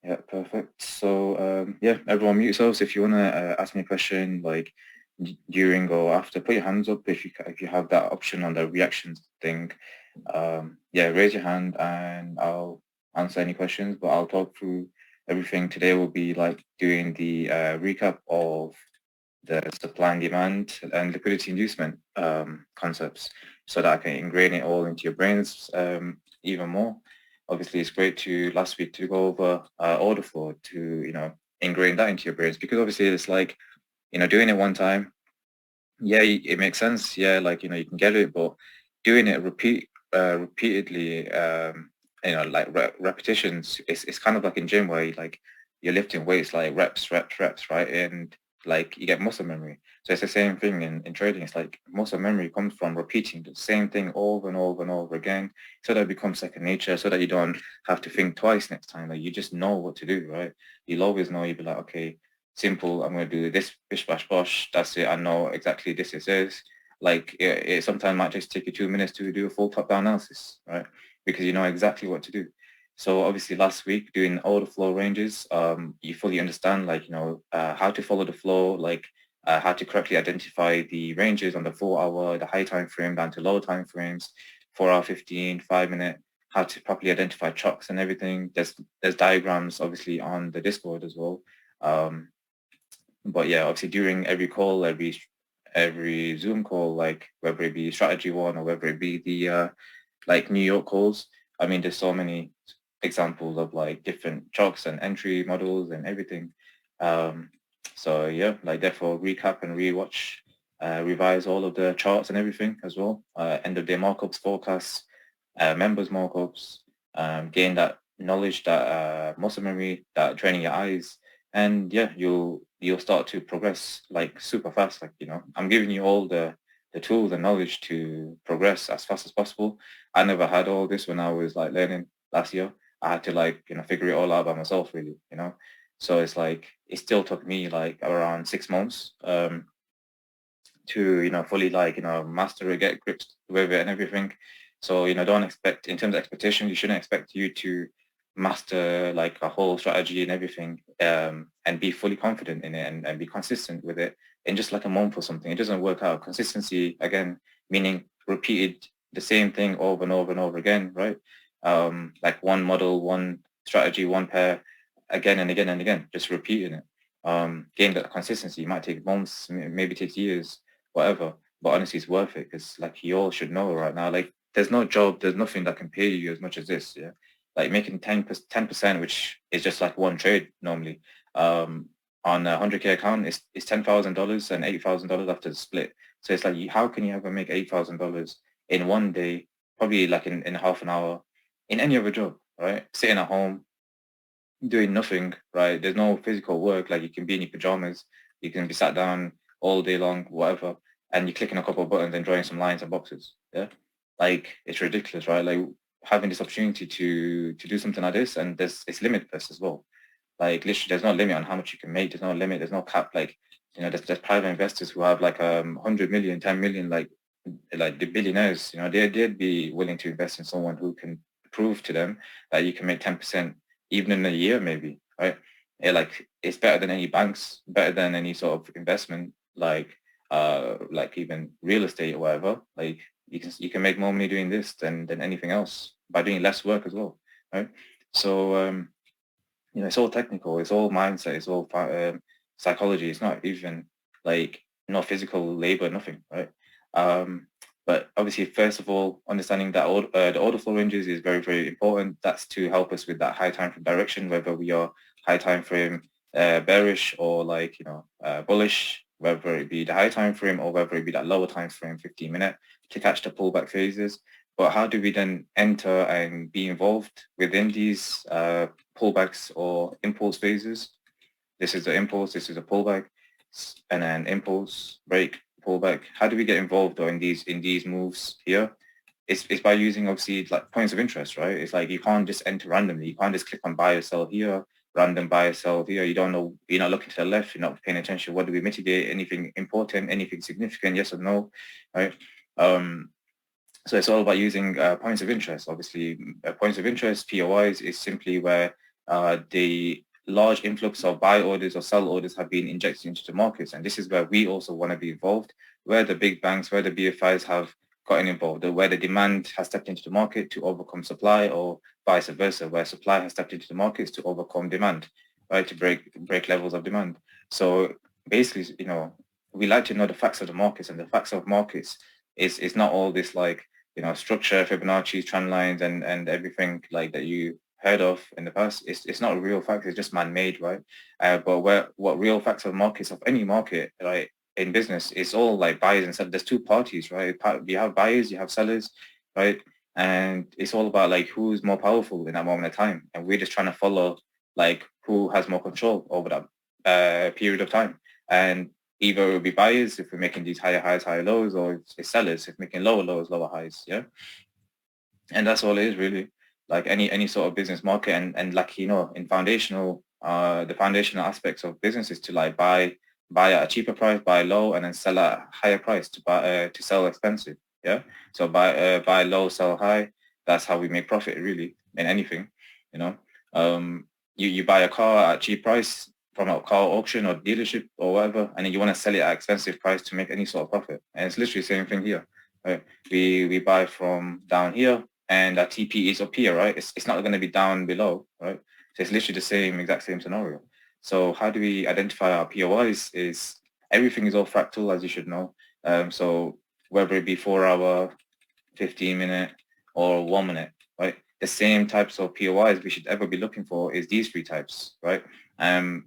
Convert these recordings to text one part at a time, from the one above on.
Yeah, perfect. So, yeah, everyone mute yourselves. If you want to ask me a question, like during or after, put your hands up if you have that option on the reactions thing. Yeah, raise your hand and I'll answer any questions, but I'll talk through everything. Today will be like doing the recap of the supply and demand and liquidity inducement concepts so that I can ingrain it all into your brains even more. Obviously, it's great to last week to go over order flow to, ingrain that into your brains because obviously it's like, doing it one time, yeah, it makes sense. Yeah, like, you can get it, but doing it repeatedly, like repetitions, it's kind of like in gym where you're lifting weights like reps, right? And like you get muscle memory. So it's the same thing in trading. It's like muscle memory comes from repeating the same thing over and over and over again so that it becomes second nature, so that you don't have to think twice next time. Like you just know what to do, right? You'll always know, you'll be like, okay, simple, I'm going to do this, bish, bash, bosh, that's it, I know exactly this is. Like it sometimes might just take you 2 minutes to do a full top-down analysis, right? Because you know exactly what to do. So obviously last week doing all the flow ranges, you fully understand how to follow the flow, how to correctly identify the ranges on the 4 hour, the high time frame down to low time frames, 4 hour 15, 5 minute, how to properly identify chocks and everything. There's diagrams obviously on the Discord as well. But yeah, obviously during every call, every Zoom call, like whether it be strategy one or whether it be the like New York calls, I mean, there's so many examples of like different chalks and entry models and everything. Um, so yeah, like therefore recap and rewatch, revise all of the charts and everything as well. End of day markups, forecasts, members markups, gain that knowledge, that muscle memory, that training your eyes, and yeah, you'll start to progress like super fast. Like I'm giving you all the tools and knowledge to progress as fast as possible. I never had all this when I was like learning last year. I had to figure it all out by myself really. So it's like it still took me like around 6 months to fully master it, get grips with it and everything. So don't expect, in terms of expectation, you shouldn't expect you to master like a whole strategy and everything and be fully confident in it and be consistent with it in just like a month or something. It doesn't work out. Consistency, again, meaning repeated the same thing over and over and over again, right? Like one model, one strategy, one pair, again and again and again, just repeating it. Gain that consistency. It might take months, maybe takes years, whatever. But honestly, it's worth it because like you all should know right now, like there's no job, there's nothing that can pay you as much as this. Yeah, like making 10%, which is just like one trade normally. On a 100K account, is $10,000 and $8,000 after the split. So it's like, how can you ever make $8,000 in one day? Probably like in half an hour, in any other job, right? Sitting at home, doing nothing, right? There's no physical work. Like you can be in your pajamas, you can be sat down all day long, whatever, and you're clicking a couple of buttons and drawing some lines and boxes. Yeah, like it's ridiculous, right? Like having this opportunity to do something like this, and it's limitless as well. Like literally, there's no limit on how much you can make. There's no limit. There's no cap. Like there's private investors who have like 100 million, 10 million, like the billionaires. They'd be willing to invest in someone who can prove to them that you can make 10% even in a year, maybe, right? Like it's better than any banks, better than any sort of investment, like even real estate or whatever. Like you can make more money doing this than anything else by doing less work as well, right? So it's all technical, it's all mindset, it's all psychology. It's not even like no physical labor, nothing, right? Um, but obviously, first of all, understanding that the order flow ranges is very, very important. That's to help us with that high time frame direction, whether we are high time frame bearish or bullish, whether it be the high time frame or whether it be that lower time frame, 15-minute, to catch the pullback phases. But how do we then enter and be involved within these pullbacks or impulse phases? This is the impulse, this is a pullback, and then impulse, break, pullback. How do we get involved though in these moves here? It's by using obviously like points of interest, right? It's like you can't just enter randomly. You can't just click on buy or sell here, random buy or sell here. You don't know, you're not looking to the left, you're not paying attention. What do we mitigate? Anything important, anything significant, yes or no, right? So it's all about using points of interest. Obviously, points of interest, POIs, is simply where the large influx of buy orders or sell orders have been injected into the markets. And this is where we also want to be involved, where the big banks, where the BFIs have gotten involved, or where the demand has stepped into the market to overcome supply, or vice versa, where supply has stepped into the markets to overcome demand, right, to break levels of demand. So basically, we like to know the facts of the markets, and the facts of markets is not all this like, structure, Fibonacci, trend lines, and everything like that you heard of in the past. It's not a real fact. It's just man-made, right? But what real facts of markets, of any market, right, in business, it's all like buyers and sellers. There's two parties, right? You have buyers, you have sellers, right? And it's all about like who's more powerful in that moment of time. And we're just trying to follow like who has more control over that period of time. And either it will be buyers if we're making these higher highs, higher lows, or it's sellers if we're making lower lows, lower highs. Yeah. And that's all it is really. Like any sort of business market, and like, in foundational, the foundational aspects of business is to like buy at a cheaper price, buy low, and then sell at a higher price to sell expensive. Yeah. So buy low, sell high. That's how we make profit really in anything, you know. You buy a car at a cheap price from a car auction or dealership or whatever, and then you want to sell it at an expensive price to make any sort of profit. And it's literally the same thing here. Right? We buy from down here, and our TP is up here, right? It's not going to be down below, right? So it's literally the exact same scenario. So how do we identify our POIs? Is everything is all fractal, as you should know. So whether it be 4 hour, 15 minute, or 1 minute, right? The same types of POIs we should ever be looking for is these three types, right?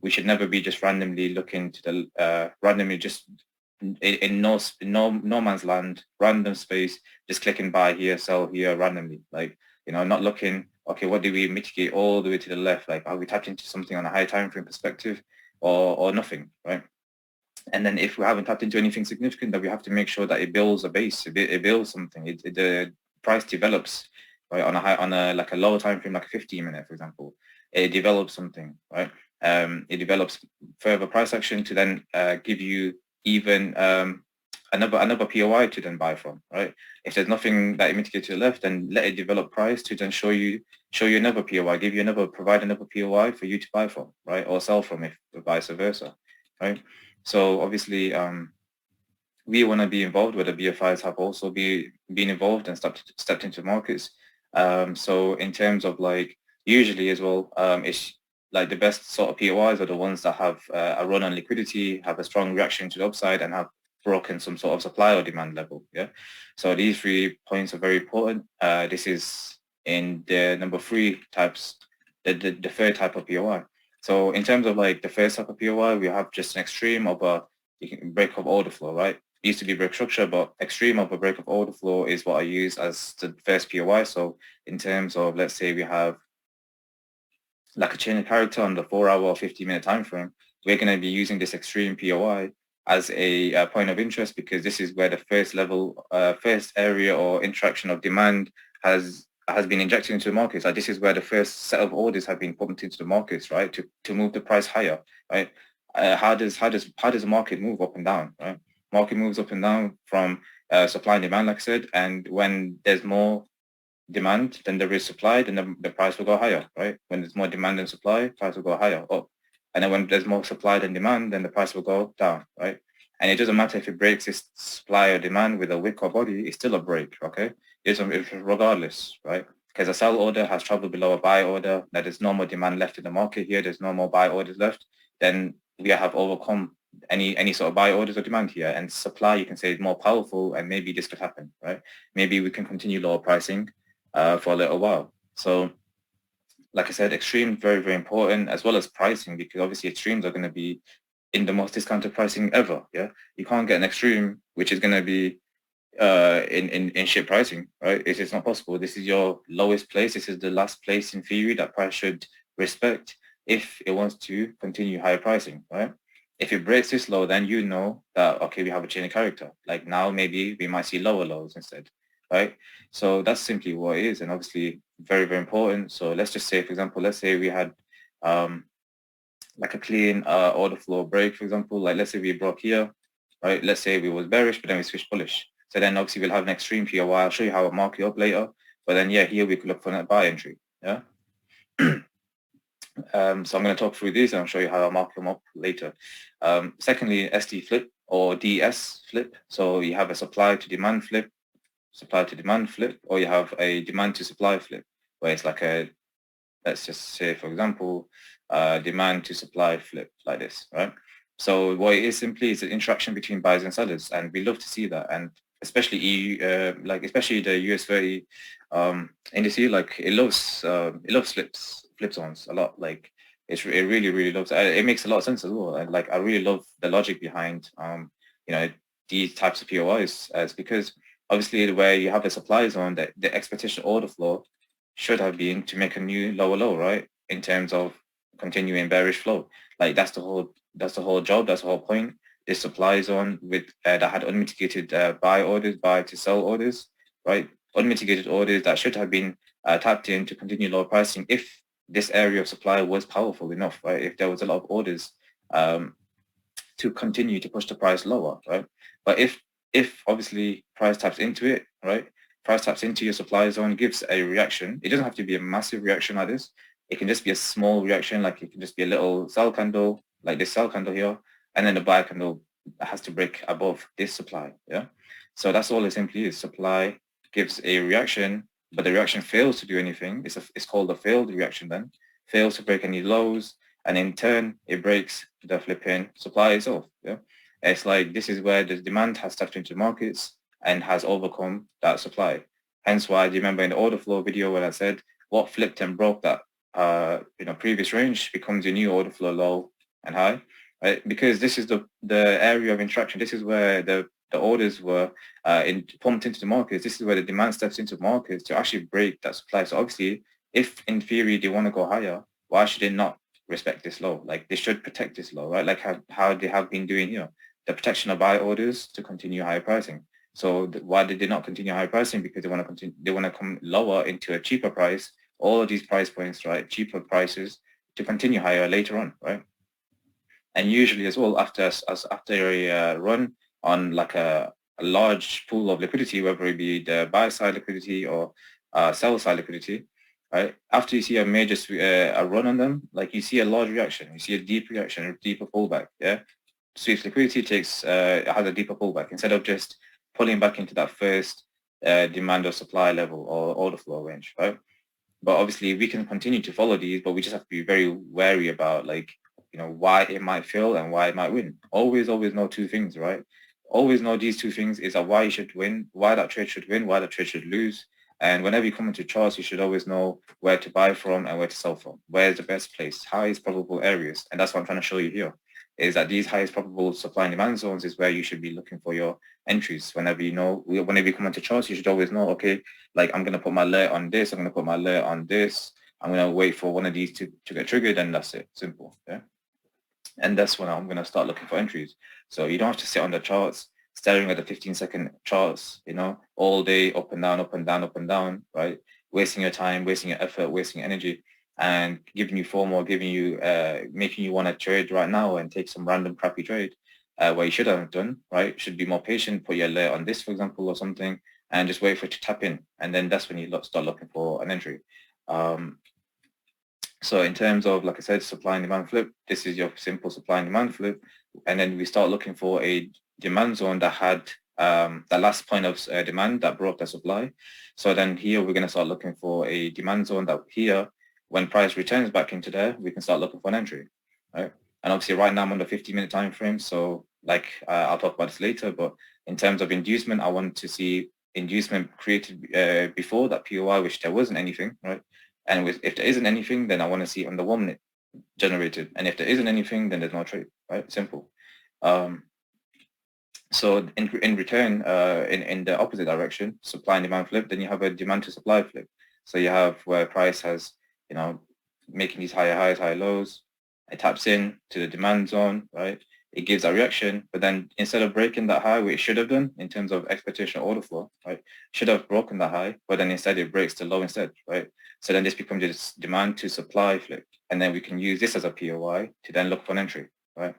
We should never be just randomly looking to the randomly just in no man's land, random space, just clicking buy here, sell here randomly. Like, not looking, okay, what do we mitigate all the way to the left? Like, are we tapped into something on a high time frame perspective or nothing, right? And then if we haven't tapped into anything significant, then we have to make sure that it builds a base, it builds something, the price develops, right? On a like a lower time frame, like a 15 minute, for example, it develops something, right? It develops further price action to then give you even another POI to then buy from, right? If there's nothing that it mitigates to the left, then let it develop price to then show you another POI, provide another POI for you to buy from, right? Or sell from, if vice versa, right? So obviously, we want to be involved, where the BFIs have also been involved and stepped into markets. So in terms of like, usually as well, it's like the best sort of POIs are the ones that have a run on liquidity, have a strong reaction to the upside, and have broken some sort of supply or demand level. Yeah. So these 3 points are very important. This is in the number 3 types, the third type of POI. So in terms of like the first type of POI, we have just an extreme of a break of order flow, right? It used to be break structure, but extreme of a break of order flow is what I use as the first POI. So in terms of, let's say we have like a chain of character on the 4 hour or 50-minute time frame, we're going to be using this extreme POI as a point of interest, because this is where the first area or interaction of demand has been injected into the markets. Like, this is where the first set of orders have been pumped into the markets, right, to move the price higher, right? How does the market move up and down, right? Market moves up and down from supply and demand, like I said, and when there's more demand than there is supply, then the price will go higher, right? When there's more demand than supply, price will go higher, up. And then when there's more supply than demand, then the price will go down, right? And it doesn't matter if it breaks its supply or demand with a wick or body, it's still a break, okay? It's regardless, right? Because a sell order has traveled below a buy order, that there's no more demand left in the market here, there's no more buy orders left, then we have overcome any sort of buy orders or demand here. And supply, you can say, is more powerful, and maybe this could happen, right? Maybe we can continue lower pricing for a little while. So like I said, extreme, very, very important, as well as pricing, because obviously extremes are going to be in the most discounted pricing ever. Yeah, you can't get an extreme which is going to be in shit pricing, right? It's not possible. This is your lowest place. This is the last place in theory that price should respect if it wants to continue higher pricing, right? If it breaks this low, then you know that, okay, we have a chain of character. Like now, maybe we might see lower lows instead, right? So that's simply what it is, and obviously very, very important. So let's just say, for example, let's say we had like a clean order flow break, for example. Like let's say we broke here, right? Let's say we was bearish, but then we switched bullish. So then obviously we'll have an extreme POI. I'll show you how I'll mark it up later. But then, yeah, here we could look for that buy entry, yeah? So I'm going to talk through these and I'll show you how I mark them up later. Secondly, SD flip or DS flip. So you have a supply to demand flip, or you have a demand to supply flip, where it's like a, let's just say, for example, demand to supply flip like this, right? So what it is simply is an interaction between buyers and sellers, and we love to see that. And especially EU, especially the US 30 indice, like it loves flip zones a lot. Like it really loves. It makes a lot of sense as well. And like I really love the logic behind you know these types of POIs, as because obviously where you have the supply zone, that the expectation order flow should have been to make a new lower low, right? In terms of continuing bearish flow. Like that's the whole job, that's the whole point. This supply zone with that had unmitigated buy to sell orders, right? Unmitigated orders that should have been tapped in to continue lower pricing if this area of supply was powerful enough, right? If there was a lot of orders to continue to push the price lower, right? But if obviously price taps into it, right? Price taps into your supply zone, gives a reaction. It doesn't have to be a massive reaction like this. It can just be a small reaction, like it can just be a little sell candle, like this sell candle here, and then the buy candle has to break above this supply, yeah? So that's all it simply is. Supply gives a reaction, but the reaction fails to do anything. It's called a failed reaction then. Fails to break any lows, and in turn it breaks the flipping supply itself. Yeah, it's like this is where the demand has stepped into markets and has overcome that supply. Hence why, do you remember in the order flow video when I said what flipped and broke that previous range becomes your new order flow low and high, right? Because this is the area of interaction. This is where the orders were pumped into the markets. This is where the demand steps into markets to actually break that supply. So obviously, if in theory they want to go higher, why should they not respect this law? Like they should protect this law, right? Like how they have been doing here, the protection of buy orders to continue higher pricing. So why did they not continue higher pricing? Because they want to continue, they want to come lower into a cheaper price. All of these price points, right? Cheaper prices to continue higher later on, right? And usually as well, after a run on like a large pool of liquidity, whether it be the buy side liquidity or sell side liquidity, right? After you see a major a run on them, like you see a large reaction, you see a deep reaction, a deeper pullback, yeah? Sweeps liquidity has a deeper pullback instead of just pulling back into that first demand or supply level or order flow range, right? But obviously we can continue to follow these, but we just have to be very wary about like, why it might fail and why it might win. Always know two things, right? Always know these two things is that why you should win, why that trade should win, why that trade should lose. And whenever you come into charts, you should always know where to buy from and where to sell from. Where's the best place, highest probable areas. And that's what I'm trying to show you here, is that these highest probable supply and demand zones is where you should be looking for your entries. Whenever you come into charts, you should always know, okay, like I'm going to put my alert on this, I'm going to put my alert on this, I'm going to wait for one of these to get triggered, and that's it. Simple. Yeah. And that's when I'm going to start looking for entries. So you don't have to sit on the charts, staring at the 15-second charts, all day, up and down, up and down, up and down, right? Wasting your time, wasting your effort, wasting energy, and giving you FOMO, making you want to trade right now and take some random crappy trade where you should have done, right? Should be more patient, put your alert on this, for example, or something, and just wait for it to tap in. And then that's when you start looking for an entry. So in terms of, like I said, supply and demand flip, this is your simple supply and demand flip. And then we start looking for a demand zone that had the last point of demand that broke the supply. So then here we're going to start looking for a demand zone that here, when price returns back into there, we can start looking for an entry, right? And obviously right now I'm on the 50-minute time frame. So like I'll talk about this later, but in terms of inducement, I want to see inducement created before that POI, which there wasn't anything, right? And if there isn't anything, then I want to see on the 1 minute generated. And if there isn't anything, then there's no trade, right? Simple. So in return, in the opposite direction, supply and demand flip, then you have a demand to supply flip. So you have where price has, making these higher highs, higher lows. It taps in to the demand zone, right? It gives a reaction, but then instead of breaking that high, which it should have done in terms of expectation order flow, right? Should have broken that high, but then instead it breaks the low instead, right? So then this becomes this demand to supply flip. And then we can use this as a POI to then look for an entry, right?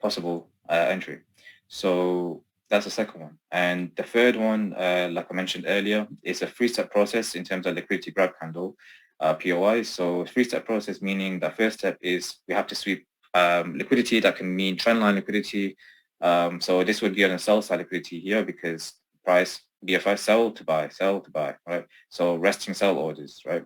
Possible entry. So that's the second one. And the third one, like I mentioned earlier, is a three-step process in terms of liquidity grab candle. POI. So three-step process, meaning the first step is we have to sweep liquidity. That can mean trendline liquidity. So this would be on the sell side liquidity here because price BFI sell to buy, right? So resting sell orders, right?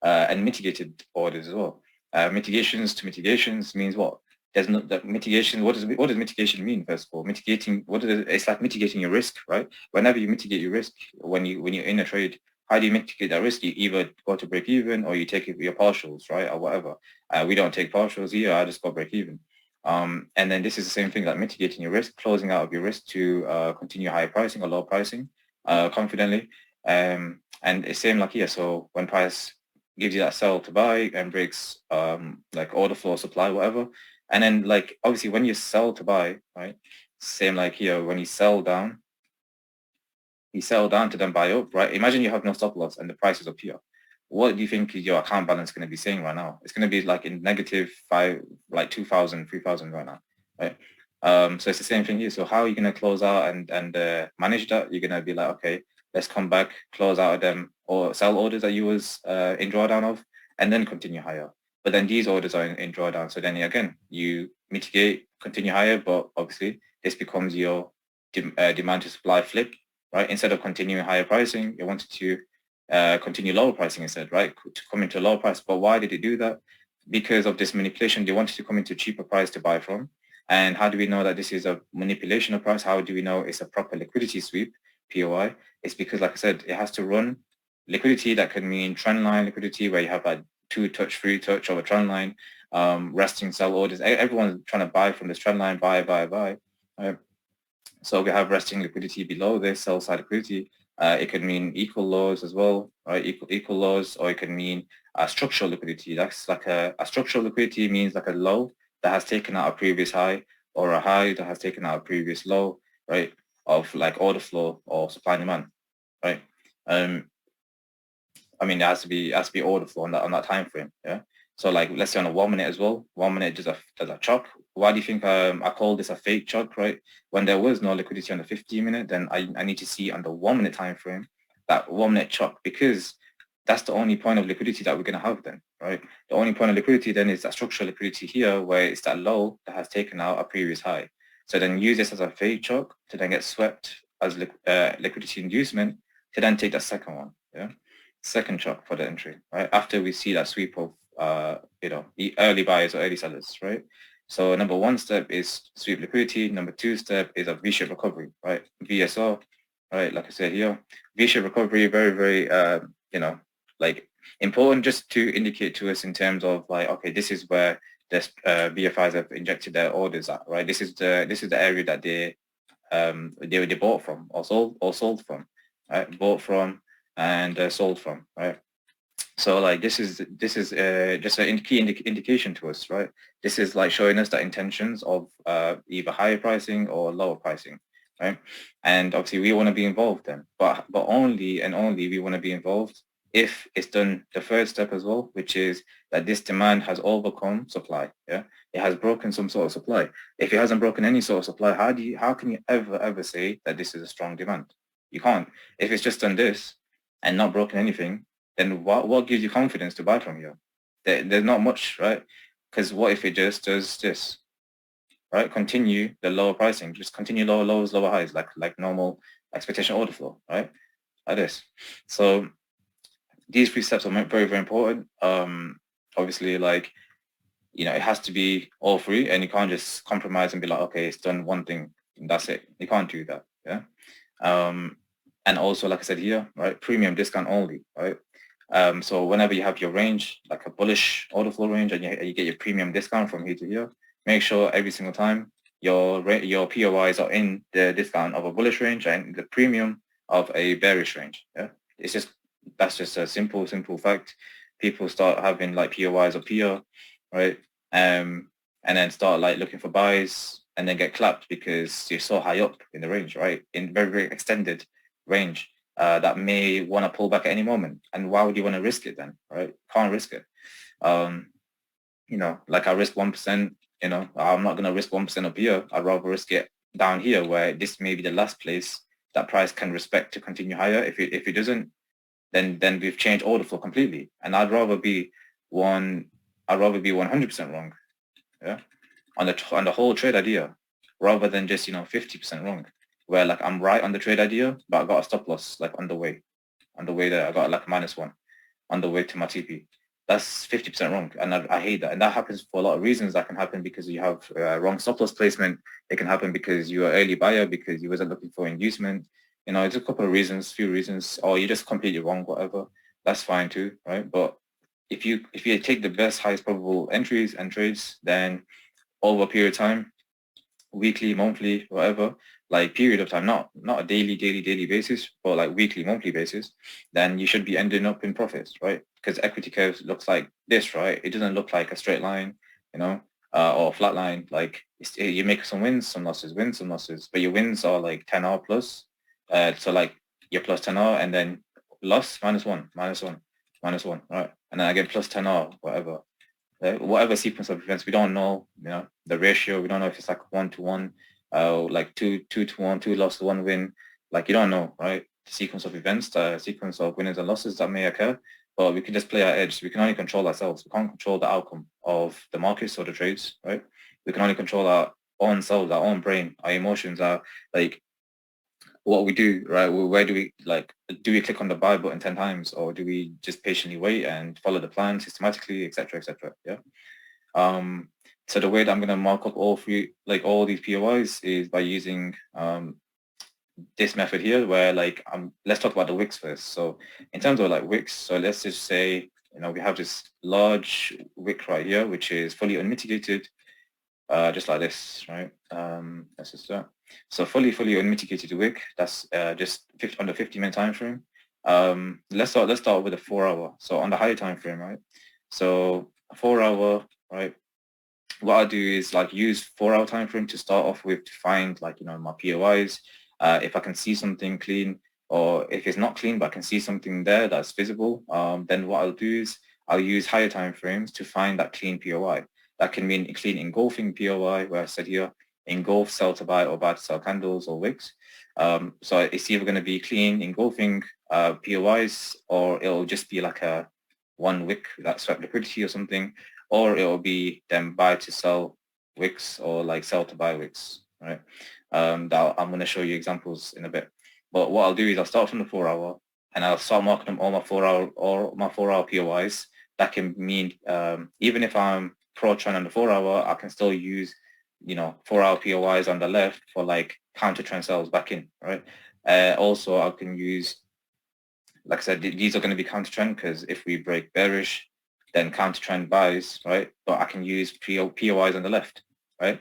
And mitigated orders as well. Mitigations to mitigations means what? There's no the mitigation. What does mitigation mean? First of all, mitigating. It's like mitigating your risk, right? Whenever you mitigate your risk, when you're in a trade, how do you mitigate that risk? You either go to break even or you take your partials, right, or whatever. We don't take partials here. I just go break even. And then this is the same thing, like mitigating your risk, closing out of your risk to continue higher pricing or low pricing confidently. And it's same like here. So when price gives you that sell to buy and breaks like order flow, supply, whatever. And then like obviously when you sell to buy, right? Same like here, when you sell down to then buy up, right? Imagine you have no stop loss and the price is up here. What do you think your account balance going to be saying right now? It's going to be like in negative 2,000, 3,000 right now, right? So it's the same thing here. So how are you going to close out and manage that? You're going to be like, okay, let's come back, close out of them or sell orders that you was in drawdown of, and then continue higher. But then these orders are in drawdown. So then again, you mitigate, continue higher, but obviously this becomes your demand to supply flip, right? Instead of continuing higher pricing, you wanted to continue lower pricing instead, right? To come into a lower price. But why did it do that? Because of this manipulation, they wanted to come into a cheaper price to buy from. And how do we know that this is a manipulation of price? How do we know it's a proper liquidity sweep, POI? It's because, like I said, it has to run liquidity. That could mean trend line liquidity, where you have like 2-touch, 3-touch of a trend line, resting sell orders. Everyone's trying to buy from this trend line, buy. Right? So we have resting liquidity below this sell side liquidity. It could mean equal lows as well, right? Equal lows, or it could mean structural liquidity. That's like a structural liquidity means like a low that has taken out a previous high, or a high that has taken out a previous low, right? Of like order flow or supply and demand, right? I mean, it has to be order flow on that time frame, yeah. So like, let's say on a 1 minute as well, 1 minute does a chop. Why do you think I call this a fake chop, right? When there was no liquidity on the 15 minute, then I need to see on the 1 minute time frame that 1 minute chop, because that's the only point of liquidity that we're going to have then, right? The only point of liquidity then is that structural liquidity here, where it's that low that has taken out a previous high. So then use this as a fake chop to then get swept as liquidity inducement to then take the second one, yeah? Second chop for the entry, right? After we see that sweep of, the early buyers or early sellers, right? So number one step is sweep liquidity. Number two step is a V-shaped recovery, right? VSR, right? Like I said here, V-shaped recovery, very, very, like important just to indicate to us in terms of like, okay, this is where the BFIs have injected their orders at, right? This is the area that they bought from or sold from, right? Bought from and sold from, right? So like this is just a key indication to us, right? This is like showing us the intentions of either higher pricing or lower pricing, right? And obviously we want to be involved then, but only and only we want to be involved if it's done the first step as well, which is that this demand has overcome supply. Yeah, it has broken some sort of supply. If it hasn't broken any sort of supply, how can you ever say that this is a strong demand? You can't. If it's just done this and not broken anything, then what gives you confidence to buy from here? There's not much, right? Because what if it just does this, right? Continue the lower pricing, just continue lower lows, lower highs, like normal expectation order flow, right? Like this. So these three steps are very, very important. Obviously, like, it has to be all three, and you can't just compromise and be like, okay, it's done one thing, and that's it. You can't do that, yeah? And also, like I said here, right, premium discount only, right? So whenever you have your range, like a bullish order flow range, and you get your premium discount from here to here, make sure every single time your POIs are in the discount of a bullish range and the premium of a bearish range. Yeah, that's just a simple fact. People start having like POIs up here, right? And then start like looking for buys and then get clapped because you're so high up in the range, right? In very, very extended range. That may want to pull back at any moment. And why would you want to risk it then, right? Can't risk it. Like I risk 1%, I'm not going to risk 1% up here. I'd rather risk it down here where this may be the last place that price can respect to continue higher. If it doesn't, then we've changed order flow completely. And I'd rather be 100% wrong, yeah, on the whole trade idea, rather than just 50% wrong, where like I'm right on the trade idea, but I got a stop loss like on the way there I got like -1 on the way to my TP. That's 50% wrong, and I hate that. And that happens for a lot of reasons. That can happen because you have wrong stop loss placement. It can happen because you're early buyer because you wasn't looking for inducement. It's a couple of reasons, few reasons, or you're just completely wrong, whatever. That's fine too, right? But if you take the best, highest probable entries and trades, then over a period of time, weekly, monthly, whatever, like period of time, not a daily basis, but like weekly, monthly basis, then you should be ending up in profits, right? Because equity curves looks like this, right? It doesn't look like a straight line, or a flat line. Like you make some wins, some losses, wins, some losses, but your wins are like 10R plus. So like you're plus 10R and then loss -1, -1, -1, right? And then again plus 10R, whatever. Whatever sequence of events, we don't know, the ratio. We don't know if it's like 1-to-1, like 2-to-1, 2 loss to 1 win. Like you don't know, right? The sequence of events, the sequence of winners and losses that may occur. But we can just play our edge. We can only control ourselves. We can't control the outcome of the markets or the trades, right? We can only control our own selves, our own brain, our emotions, our like what we do, right? Where do we do we click on the buy button 10 times, or do we just patiently wait and follow the plan systematically, etc., etc. Yeah. So the way that I'm going to mark up all these POIs is by using this method here, where let's talk about the wicks first. So in terms of like wicks, so let's just say we have this large wick right here, which is fully unmitigated, just like this, right? That's just that. So fully unmitigated wick. That's just on the 50-minute time frame. Let's start with the 4-hour. So on the higher time frame, right? So 4-hour, right? What I'll do is use 4-hour time frame to start off with to find my POIs. If I can see something clean, or if it's not clean but I can see something there that's visible, then what I'll do is I'll use higher time frames to find that clean POI. That can mean clean engulfing POI, where I said here, engulf sell to buy or buy to sell candles or wicks. So it's either going to be clean engulfing POIs, or it'll just be like a one wick that swept liquidity or something, or it will be then buy to sell wicks, or like sell to buy wicks, right? That I'm going to show you examples in a bit. But what I'll do is I'll start from the 4-hour and I'll start marking them all my 4-hour POIs. That can mean even if I'm pro trend on the 4-hour, I can still use 4-hour POIs on the left for like counter trend sells back in, right? Also, I can use, like I said, these are going to be counter trend because if we break bearish, then counter trend buys, right? But I can use POIs on the left, right?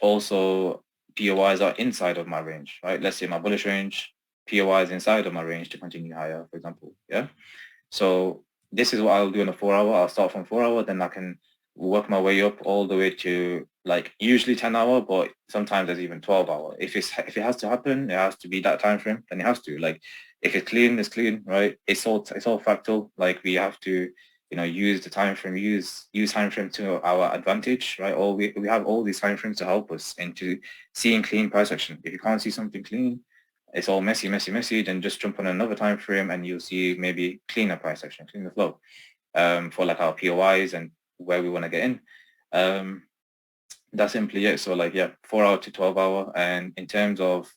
Also, POIs are inside of my range, right? Let's say my bullish range, POIs inside of my range to continue higher, for example, yeah? So this is what I'll do in a 4-hour. I'll start from 4-hour, then I can work my way up all the way to like usually 10-hour, but sometimes there's even 12-hour. If it has to happen, it has to be that time frame, then it has to. Like if it's clean, it's clean, right? It's all fractal. Like we have to, use the time frame, use time frame to our advantage, right? Or we have all these time frames to help us into seeing clean price action. If you can't see something clean, it's all messy, then just jump on another time frame and you'll see maybe cleaner price action, cleaner flow for like our POIs and where we want to get in. That's simply it. So 4-hour to 12-hour. And in terms of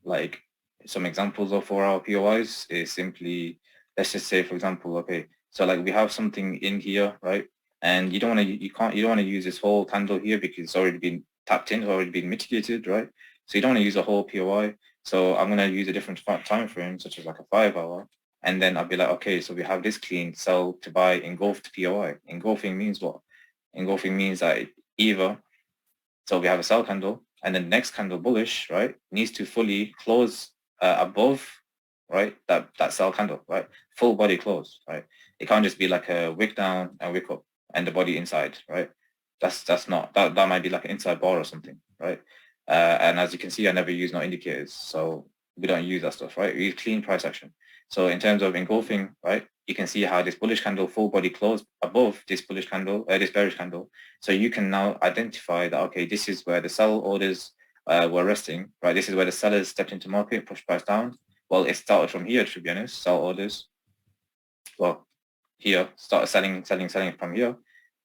like some examples of 4-hour POIs is simply, let's just say, for example, okay, so we have something in here, right? And you don't want to use this whole candle here because it's already been tapped in, it's already been mitigated, right? So you don't want to use a whole POI. So I'm going to use a different time frame, such as like a 5-hour. And then I'll be like, okay, so we have this clean sell to buy engulfed POI. Engulfing means what? Engulfing means that either, so we have a sell candle and the next candle bullish, right, needs to fully close above, right, that sell candle, right? Full body close, right? It can't just be like a wick down and wick up and the body inside, right? That's not, that might be like an inside bar or something, right? And as you can see, I never use no indicators, so we don't use that stuff, right? We use clean price action. So in terms of engulfing, right, you can see how this bullish candle full body closed above this bullish candle, this bearish candle. So you can now identify that, okay, this is where the sell orders were resting, right? This is where the sellers stepped into market, pushed price down. Well, it started from here, to be honest, sell orders. Well, here, started selling from here,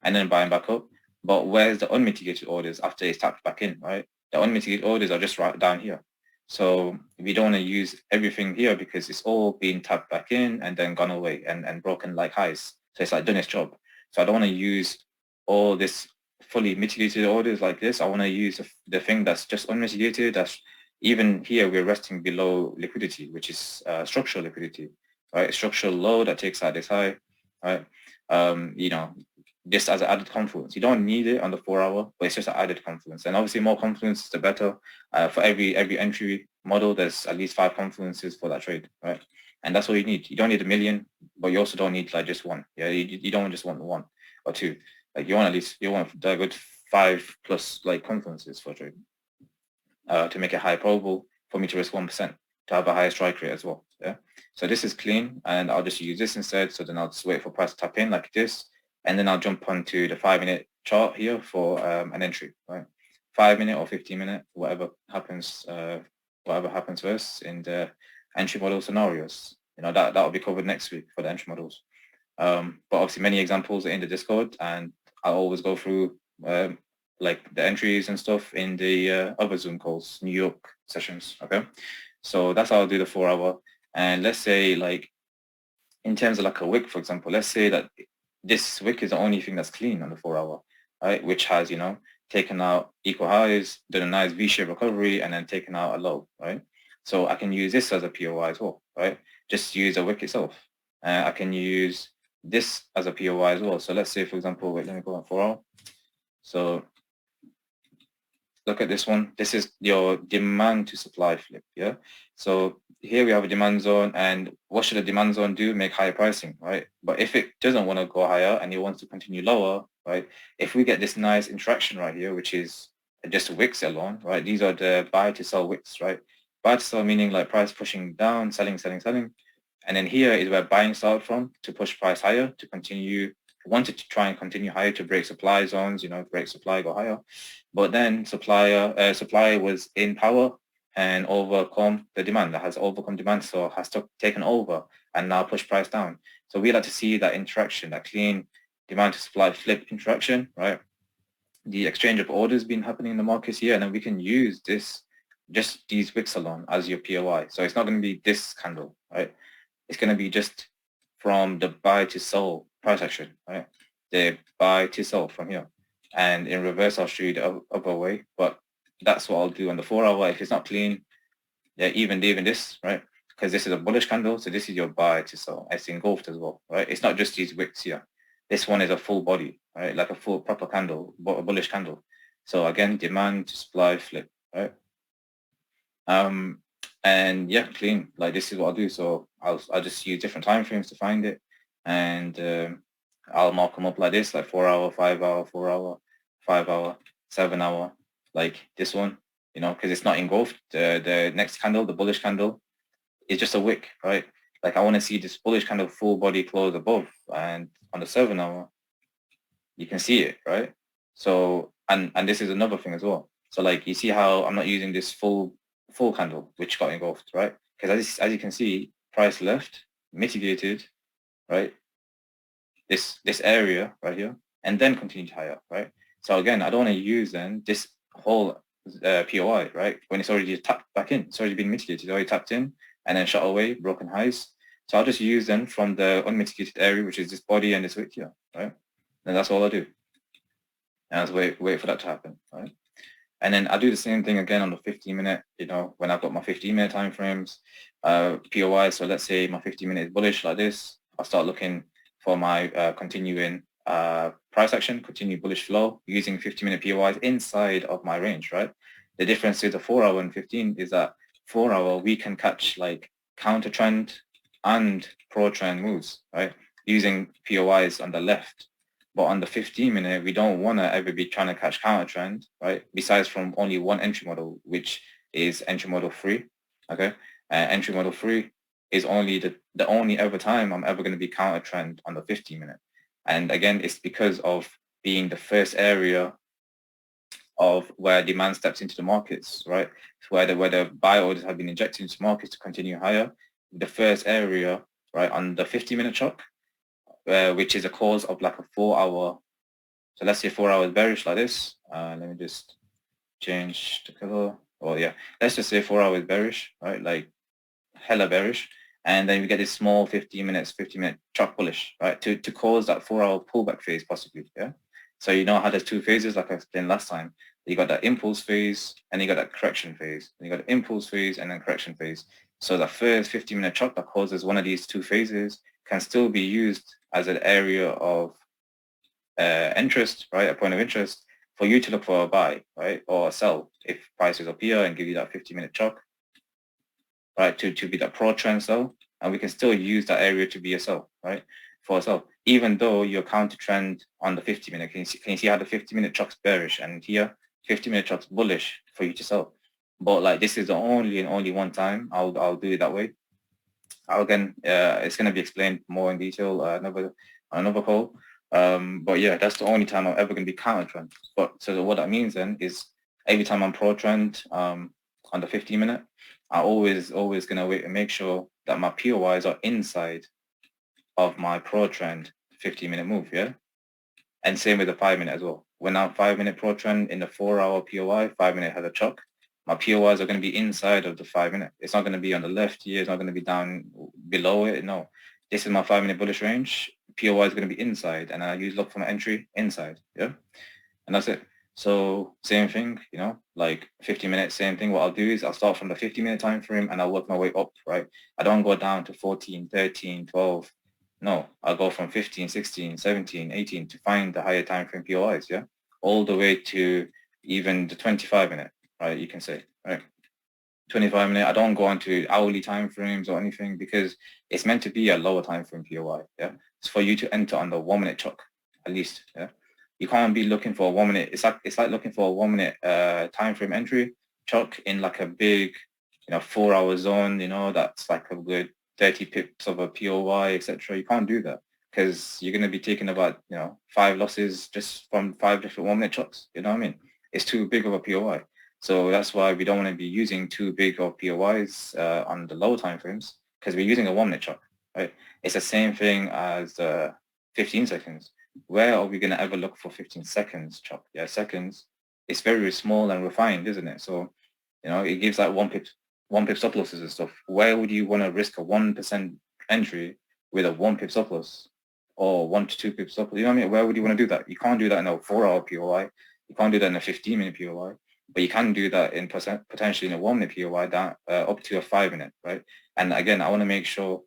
and then buying back up. But where's the unmitigated orders after it's tapped back in, right? The unmitigated orders are just right down here. So we don't want to use everything here because it's all been tapped back in and then gone away and broken like highs. So it's like done its job. So I don't want to use all this fully mitigated orders like this. I want to use the thing that's just unmitigated. That's even here we're resting below liquidity, which is structural liquidity, right? Structural low that takes out this high, right? You know, just as an added confluence. You don't need it on the 4 hour, but it's just an added confluence. And obviously more confluence, the better. For every entry model, there's at least 5 confluences for that trade, right? And that's what you need. You don't need a million, but you also don't need like just one. Yeah, you don't just want one or two. Like you want at least, you want a good 5 plus like confluences for trade to make it high probable for me to risk 1%, to have a higher strike rate as well. Yeah. So this is clean, and I'll just use this instead. So then I'll just wait for price to tap in like this, and then I'll jump onto the 5-minute chart here for an entry, right? 5-minute or 15-minute, whatever happens first in the entry model scenarios. You know, that will be covered next week for the entry models. But obviously many examples are in the Discord, and I'll always go through like the entries and stuff in the other Zoom calls, New York sessions, okay? So that's how I'll do the 4 hour. And let's say like, in terms of like a wick, for example, let's say that this wick is the only thing that's clean on the 4 hour, right? Which has, you know, taken out equal highs, done a nice V-shaped recovery, and then taken out a low, right? So I can use this as a POI as well, right? Just use a wick itself. I can use this as a POI as well. So let's say, for example, wait, let me go on 4 hour. So look at this one. This is your demand to supply flip, yeah? So here we have a demand zone, and what should a demand zone do? Make higher pricing, right? But if it doesn't want to go higher and it wants to continue lower, right? If we get this nice interaction right here, which is just wicks alone, right? These are the buy to sell wicks, right? Buy to sell meaning like price pushing down, selling. And then here is where buying started from to push price higher, to continue, wanted to try and continue higher to break supply zones, you know, break supply, go higher. But then supply was in power and overcome the demand. That has overcome demand, so has taken over and now push price down. So we like to see that interaction, that clean demand to supply flip interaction, right? The exchange of orders been happening in the markets here, and then we can use this, just these wicks alone as your POI. So it's not going to be this candle, right? It's going to be just from the buy to sell price action, right? The buy to sell from here. And in reverse, I'll show you the other way, but that's what I'll do on the 4 hour. If it's not clean, yeah, even this, right? Because this is a bullish candle, so this is your buy to sell. It's engulfed as well, right? It's not just these wicks here. This one is a full body, right? Like a full proper candle, but a bullish candle. So again, demand to supply flip, right? And yeah, clean. Like this is what I'll do. So I'll just use different time frames to find it, and I'll mark them up like this, like 4 hour, 5 hour, 4 hour, 5 hour, 7 hour, like this one, you know, because it's not engulfed. The next candle, the bullish candle, is just a wick, right? Like I want to see this bullish kind of full body close above, and on the 7 hour, you can see it, right? So and this is another thing as well. So like you see how I'm not using this full candle which got engulfed, right? Because as you can see, price left, mitigated, right? This area right here, and then continued higher, right? So again, I don't want to use then this whole POI, right? When it's already tapped back in, it's already been mitigated, already tapped in, and then shot away, broken highs. So I'll just use then from the unmitigated area, which is this body and this wick here, right? And that's all I do. And I just wait for that to happen, right? And then I do the same thing again on the 15-minute, you know, when I've got my 15-minute time frames, POI. So let's say my 15-minute is bullish like this. I'll start looking for my continuing price action, continue bullish flow using 15-minute POIs inside of my range, right? The difference with the 4 hour and 15 is that 4 hour, we can catch like counter trend and pro trend moves, right? Using POIs on the left. But on the 15-minute, we don't want to ever be trying to catch counter trend, right? Besides from only one entry model, which is entry model 3, okay? Entry model 3 is only the only ever time I'm ever going to be counter trend on the 15-minute. And again, it's because of being the first area of where demand steps into the markets, right? Where the buy orders have been injected into markets to continue higher. The first area, right, on the 50-minute chart, which is a cause of like a 4-hour. So let's say 4 hours bearish like this. Let me just change the color. Oh yeah, let's just say 4 hours bearish, right? Like hella bearish. And then we get this small 50-minute chart bullish, right? To cause that 4-hour pullback phase possibly, yeah? So you know how there's two phases like I explained last time. You got that impulse phase and you got that correction phase. And you got the impulse phase and then correction phase. So the first 50-minute chart that causes one of these two phases can still be used as an area of interest, right? A point of interest for you to look for a buy, right? Or a sell if prices up here and give you that 50-minute chart, right? To be that pro trend sell. And we can still use that area to be a sell, right? For a sell, even though your counter trend on the 50-minute, can you see how the 50-minute chart's bearish and here 50-minute chart's bullish for you to sell? But like this is the only one time I'll do it that way. Again, it's going to be explained more in detail another call. But yeah, that's the only time I'm ever going to be counter trend. But so what that means then is every time I'm pro trend on the 50-minute, I always going to make sure that my POIs are inside of my pro trend 50-minute move, yeah? And same with the 5-minute as well. When I'm 5-minute pro trend in the 4-hour POI, 5-minute has a chock, my POIs are going to be inside of the 5-minute. It's not going to be on the left here. It's not going to be down below it. No, this is my 5-minute bullish range. POI is going to be inside, and I use look for my entry inside. Yeah, and that's it. So same thing, you know, like 50 minutes, same thing. What I'll do is I'll start from the 50-minute time frame and I'll work my way up, right? I don't go down to 14, 13, 12. No, I'll go from 15, 16, 17, 18 to find the higher time frame POIs, yeah? All the way to even the 25-minute, right? You can say, right? 25-minute, I don't go on to hourly time frames or anything because it's meant to be a lower time frame POI, yeah? It's for you to enter on the 1-minute chock, at least, yeah? You can't be looking for a 1-minute. It's like looking for a 1-minute time frame entry chock in like a big, 4-hour zone. You know, that's like a good 30 pips of a POY, etc. You can't do that because you're going to be taking about 5 losses just from 5 different 1-minute chocks. You know what I mean? It's too big of a POY. So that's why we don't want to be using too big of POYs on the low time frames because we're using a 1-minute chock, right? It's the same thing as 15 seconds. Where are we going to ever look for 15 seconds chop? Yeah, seconds. It's very small and refined, isn't it? So, it gives like one pip stop losses and stuff. Where would you want to risk a 1% entry with a 1 pip stop loss or 1 to 2 pip stop loss? You know what I mean? Where would you want to do that? You can't do that in a 4-hour POI. You can't do that in a 15-minute POI, but you can do that in potentially in a 1-minute POI down up to a 5-minute, right? And again, I want to make sure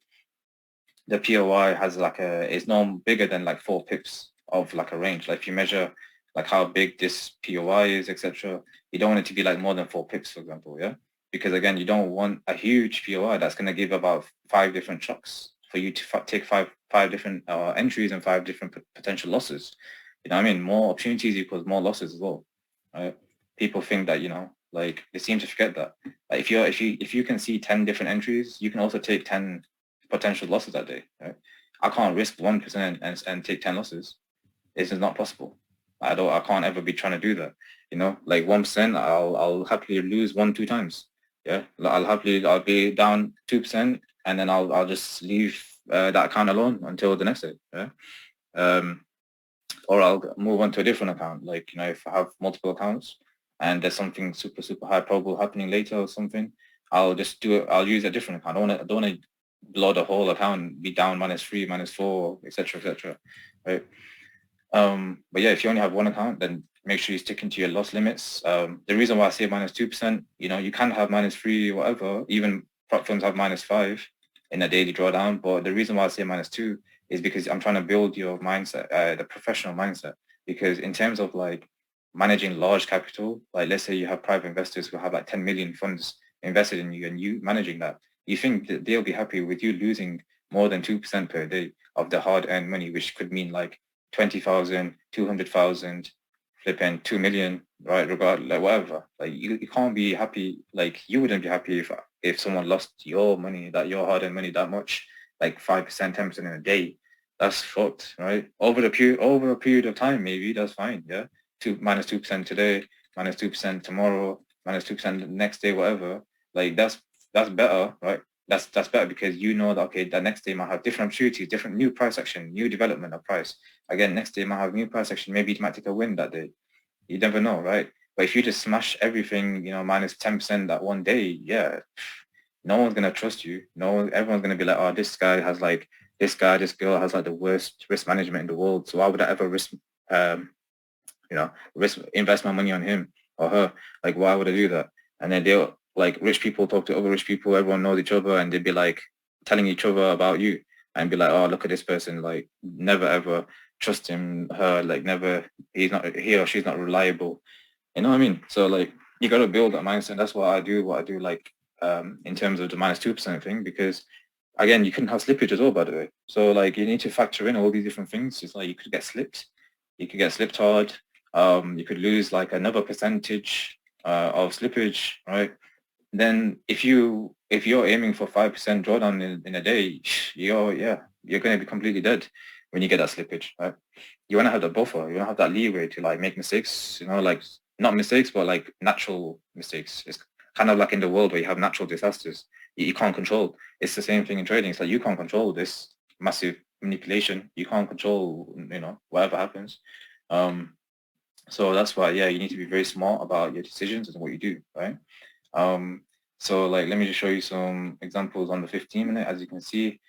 the POI has like is no bigger than like 4 pips of like a range. Like if you measure like how big this POI is, etc., you don't want it to be like more than 4 pips, for example, yeah? Because again, you don't want a huge POI that's going to give about 5 different chocks for you to take five different entries and 5 different potential losses. You know what I mean? More opportunities equals more losses as well, right? People think that, like they seem to forget that. Like if you can see 10 different entries, you can also take 10 potential losses that day, right? I can't risk 1% and take 10 losses. This is not possible. I can't ever be trying to do that. Like 1%, I'll happily lose 1-2 times. Yeah, I'll be down 2% and then I'll just leave that account alone until the next day. Yeah. Or I'll move on to a different account. Like, if I have multiple accounts and there's something super, super high probable happening later or something, I'll just do it. I'll use a different account. I don't want to blow the whole account, be down -3, -4, etc., etc. Right. But yeah, if you only have one account, then make sure you stick into your loss limits. The reason why I say -2%, you can have -3, whatever. Even prop firms have -5 in a daily drawdown. But the reason why I say -2 is because I'm trying to build your mindset, the professional mindset. Because in terms of like managing large capital, like let's say you have private investors who have like 10 million funds invested in you and you managing that, you think that they'll be happy with you losing more than 2% per day of the hard-earned money, which could mean like 20,000, 200,000, flipping 2 million, right? Regard, like whatever. Like you can't be happy. Like you wouldn't be happy if someone lost your money, that your hard-earned money that much, like 5%, 10% in a day. That's fucked, right? Over a period of time, maybe that's fine. Yeah, -2% today, minus 2% tomorrow, minus 2% the next day, whatever, like that's better, right? That's better because you know that, okay, the next day might have different opportunities, different new price action, new development of price. Again, next day might have new price action. Maybe it might take a win that day. You never know, right? But if you just smash everything, minus 10% that one day, yeah, no one's gonna trust you. Everyone's gonna be like, oh, this girl has like the worst risk management in the world. So why would I ever invest my money on him or her? Like, why would I do that? And then they'll, like, rich people talk to other rich people, everyone knows each other, and they'd be like telling each other about you and be like, oh, look at this person, like, never ever trust him, her, like, never, he or she's not reliable. You know what I mean? So, like, you got to build that mindset. That's what I do, like, in terms of the minus 2% thing, because again, you can have slippage as well, by the way. So, like, you need to factor in all these different things. It's like you could get slipped, hard. You could lose like another percentage of slippage, right? Then if you're aiming for 5% drawdown in a day, you're going to be completely dead when you get that slippage, right? You want to have that buffer. You want to have that leeway to like make mistakes, like not mistakes, but like natural mistakes. It's kind of like in the world where you have natural disasters you can't control. It's the same thing in trading. It's like you can't control this massive manipulation. You can't control, whatever happens. So that's why, yeah, you need to be very smart about your decisions and what you do, right? So like, let me just show you some examples on the 15-minute. As you can see,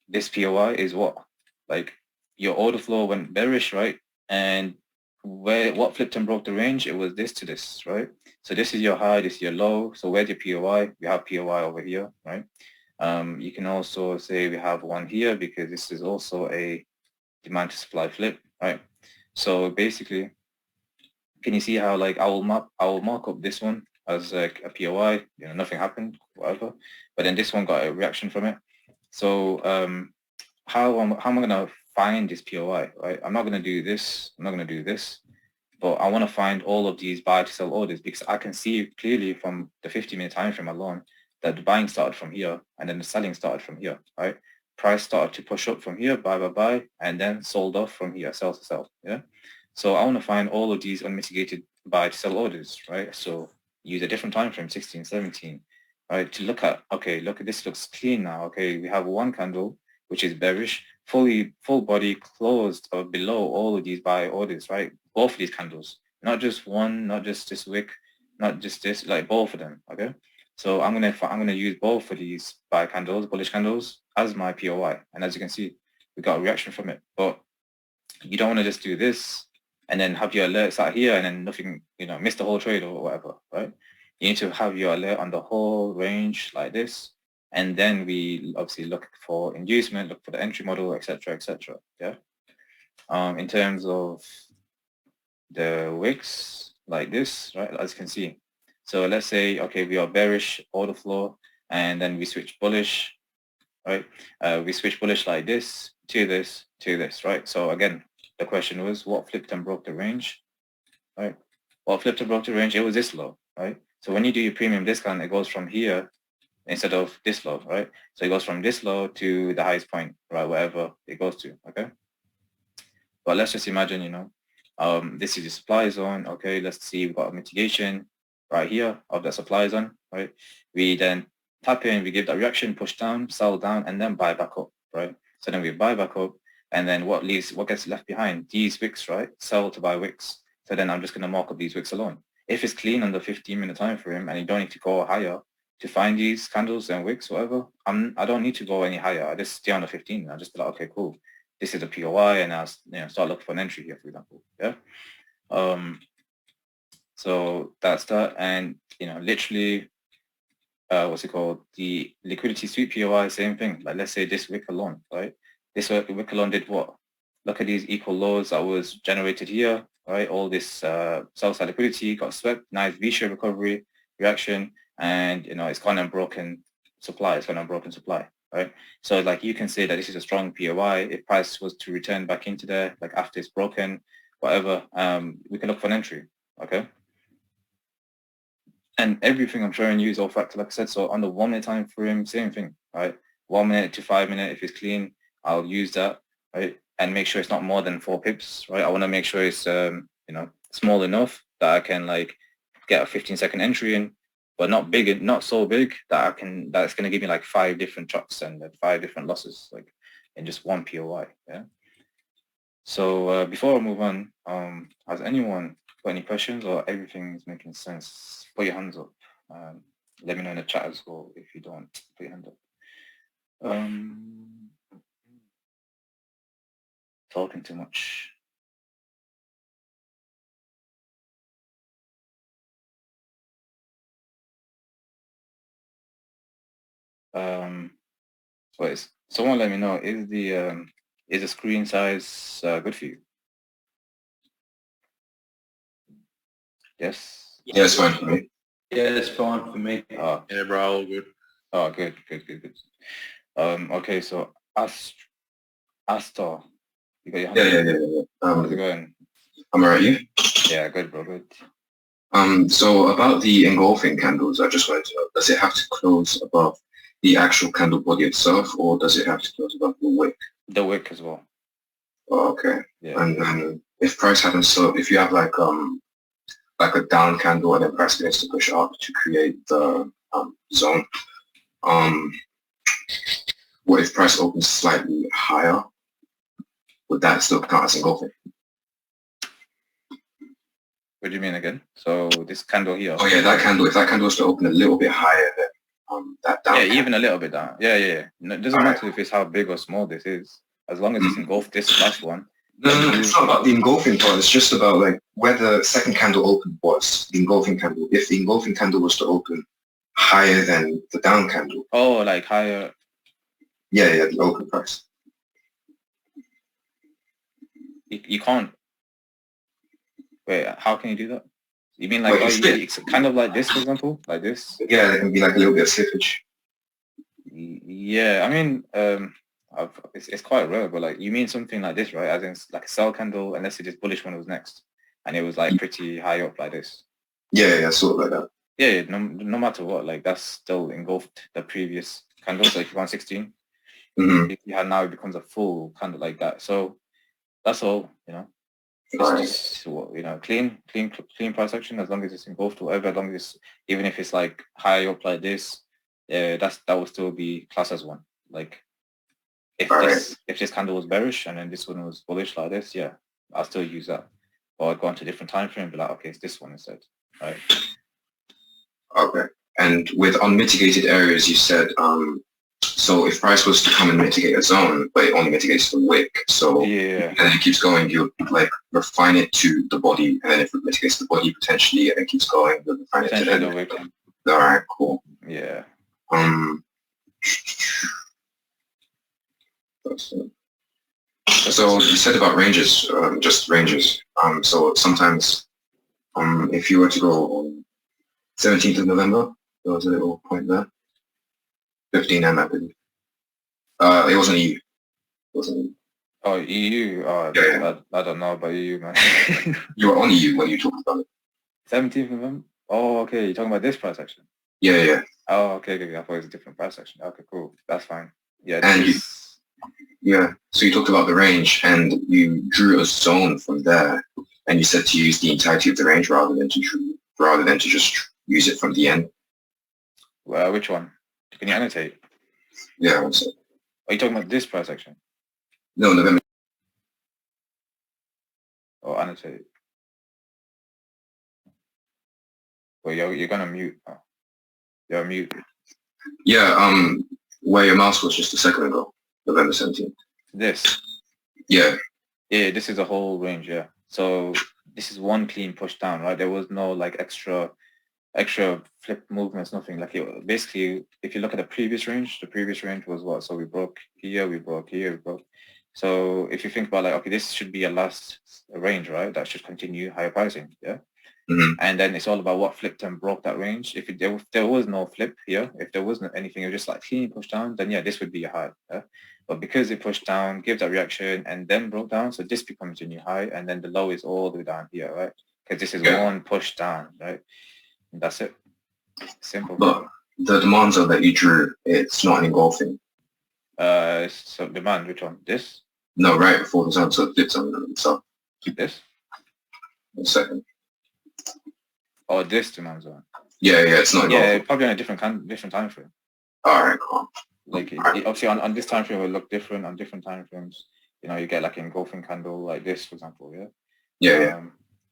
this POI is what? Like your order flow went bearish, right? And what flipped and broke the range? It was this to this, right? So this is your high, this is your low. So where's your POI? We have POI over here, right? You can also say we have one here because this is also a demand to supply flip, right? So basically, can you see how like I will mark up this one as like a POI, nothing happened, whatever. But then this one got a reaction from it. So how am I gonna find this POI, right? I'm not gonna do this, I'm not gonna do this, but I want to find all of these buy to sell orders because I can see clearly from the 50-minute time frame alone that the buying started from here and then the selling started from here, right? Price started to push up from here, buy, and then sold off from here, sell to sell, yeah? So I want to find all of these unmitigated buy to sell orders, right? So use a different time frame, 16, 17, right? To look at, okay, look at this, looks clean now. Okay, we have one candle, which is bearish, full body closed or below all of these buy orders, right? Both of these candles, not just one, not just this wick, not just this, like both of them, okay? So I'm gonna use both of these buy candles, bullish candles, as my POI. And as you can see, we got a reaction from it. But you don't want to just do this and then have your alerts out here and then nothing, miss the whole trade or whatever, right? You need to have your alert on the whole range like this. And then we obviously look for inducement, look for the entry model, etc., etc. Yeah. In terms of the wicks like this, right? As you can see. So let's say, okay, we are bearish order flow and then we switch bullish, right? We switch bullish like this to this to this, right? So again, the question was what flipped and broke the range, right? What flipped and broke the range? It was this low, right? So when you do your premium discount, it goes from here instead of this low, right? So it goes from this low to the highest point, right? Wherever it goes to, okay? But let's just imagine, this is the supply zone. Okay, let's see, we've got a mitigation right here of the supply zone, right? We then tap in, we give that reaction, push down, sell down, and then buy back up, right? So then we buy back up, and then what gets left behind? These wicks, right? Sell to buy wicks. So then I'm just going to mark up these wicks alone. If it's clean on the 15-minute time frame and you don't need to go higher to find these candles and wicks, whatever, I don't need to go any higher. I just stay on the 15. I just be like, okay, cool. This is a POI, and I'll start looking for an entry here, for example. Yeah. So that's that, and literally, what's it called? The liquidity sweep POI, same thing. Like let's say this wick alone, right? This wick alone did what? Look at these equal lows that was generated here, right? All this sell side liquidity got swept, nice V-shaped recovery reaction, and it's gone and broken supply. It's gone and broken supply, right? So like you can say that this is a strong POI. If price was to return back into there, like after it's broken, whatever, we can look for an entry, okay? And everything I'm showing you is all factor, like I said. So on the 1 minute time frame, same thing, right? 1 minute to 5 minute, if it's clean, I'll use that, right? And make sure it's not more than 4 pips, right? I want to make sure it's, small enough that I can like get a 15-second entry in, but not big, not so big that that's going to give me like 5 different chops and 5 different losses, like in just one POI. Yeah. So before I move on, has anyone got any questions or everything's making sense? Put your hands up. Let me know in the chat as well if you don't. Put your hand up. Talking too much. Wait, someone let me know, is the screen size good for you? Yes? Yeah, it's fine for me. Yeah, it's fine for me. Oh. Yeah, bro, all good. Oh, good. Okay, so Astor, you got your hand up? Yeah. How's it going? I'm alright, you? Yeah, good, bro, good. So about the engulfing candles, I just wanted to know, does it have to close above the actual candle body itself, or does it have to close above the wick? The wick as well. Oh, okay. Yeah. And then if price happens, so if you have like a down candle and then price begins to push up to create the zone, what if price opens slightly higher? Would that still count as engulfing? What do you mean again? So this candle here. Oh yeah, that candle. If that candle was to open a little bit higher than that down. Yeah, even a little bit down. Yeah. No, it doesn't matter if it's how big or small this is, as long as it's engulfed this last one. No, it's not about the engulfing part. It's just about like where the second candle opened was the engulfing candle. If the engulfing candle was to open higher than the down candle. Oh, like higher. Yeah, the open price. You can't. Wait, how can you do that? You mean like, it's kind of like this, for example? Like this? Yeah, there can be like a little bit of slippage. Yeah, I mean, it's quite rare, but like, you mean something like this, right? As in like a sell candle, unless it is bullish when it was next. And it was like pretty high up like this. Yeah, sort of like that. Yeah, no matter what, like that's still engulfed the previous candle. So if you want 16, if you had now it becomes a full candle like that. So that's all, you know. It's just, you know, clean price action, as long as it's engulfed or whatever, as long as even if it's like high up like this, that will still be classed as one. Like if this candle was bearish and then this one was bullish like this, yeah, I'll still use that. Or I'd go on to a different time frame and be like, okay, it's this one instead. Right. Okay. And with unmitigated areas, you said so if price was to come and mitigate a zone, but it only mitigates the wick, so yeah, and it keeps going, you like refine it to the body, and then if it mitigates the body potentially, and it keeps going, you refine it to the wick. All right, cool. Yeah. So you said about ranges, just ranges. So sometimes, if you were to go on 17th of November, there was a little point there. 15M, I believe. It wasn't EU. It wasn't EU. Oh, EU? Yeah. I don't know about EU, man. You were on EU when you talked about it. 17th November? Oh, okay. You're talking about this price action? Yeah. Oh, okay. I thought it was a different price action. Okay, cool. That's fine. Yeah. And so you talked about the range and you drew a zone from there, and you said to use the entirety of the range rather than to just use it from the end. Well, which one? Can you annotate? Yeah, one second. Are you talking about this price action? No, November. Oh, annotate. Well, you're gonna mute. Oh. You're mute. Yeah, where your mouse was just a second ago, November 17th. This? Yeah. Yeah, this is a whole range, yeah. So this is one clean push down, right? There was no like extra flip movements, nothing. Like basically, if you look at the previous range was what? So we broke here, we broke here, we broke. So if you think about like, okay, this should be a last range, right? That should continue higher pricing, yeah? Mm-hmm. And then it's all about what flipped and broke that range. If there was no flip here, if there wasn't anything, it was just like clean push down, then yeah, this would be a high. Yeah? But because it pushed down, gave that reaction, and then broke down, so this becomes a new high, and then the low is all the way down here, right? Because this is one push down, right? And that's it. Simple. But the demand zone that you drew, it's not an engulfing. So demand, which one? This? No, right before the zone, so the dip zone itself. This? 1 second. Or this demand zone. Yeah, it's not Yeah, involved. probably on a different time frame. All right, cool. Like Alright. obviously on this time frame will look different on different time frames. You know, you get like an engulfing candle like this, for example. Yeah. Yeah.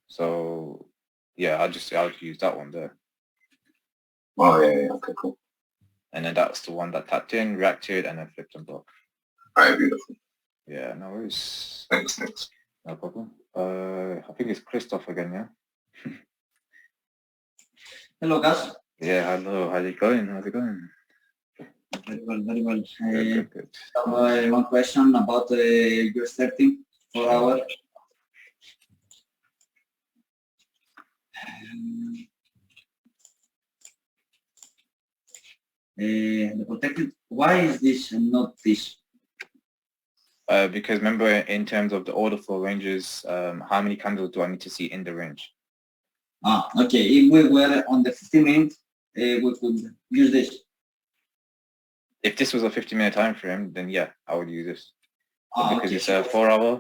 So yeah, I'll use that one there. Oh yeah. Okay, cool. And then that's the one that tapped in, reacted, and then flipped and broke. All right, beautiful. Yeah, no worries. Thanks. No problem. I think it's Christoph again, yeah? Hello, guys. Yeah, hello. How's it going? Very well, very well. Good. I have one question about US 30 4 hour. The protected, why is this and not this? Because remember, in terms of the order flow ranges, how many candles do I need to see in the range? Okay. If we were on the 15 minute, we could use this. If this was a 50-minute time frame, then yeah, I would use this. But because Okay. it's a 4 hour,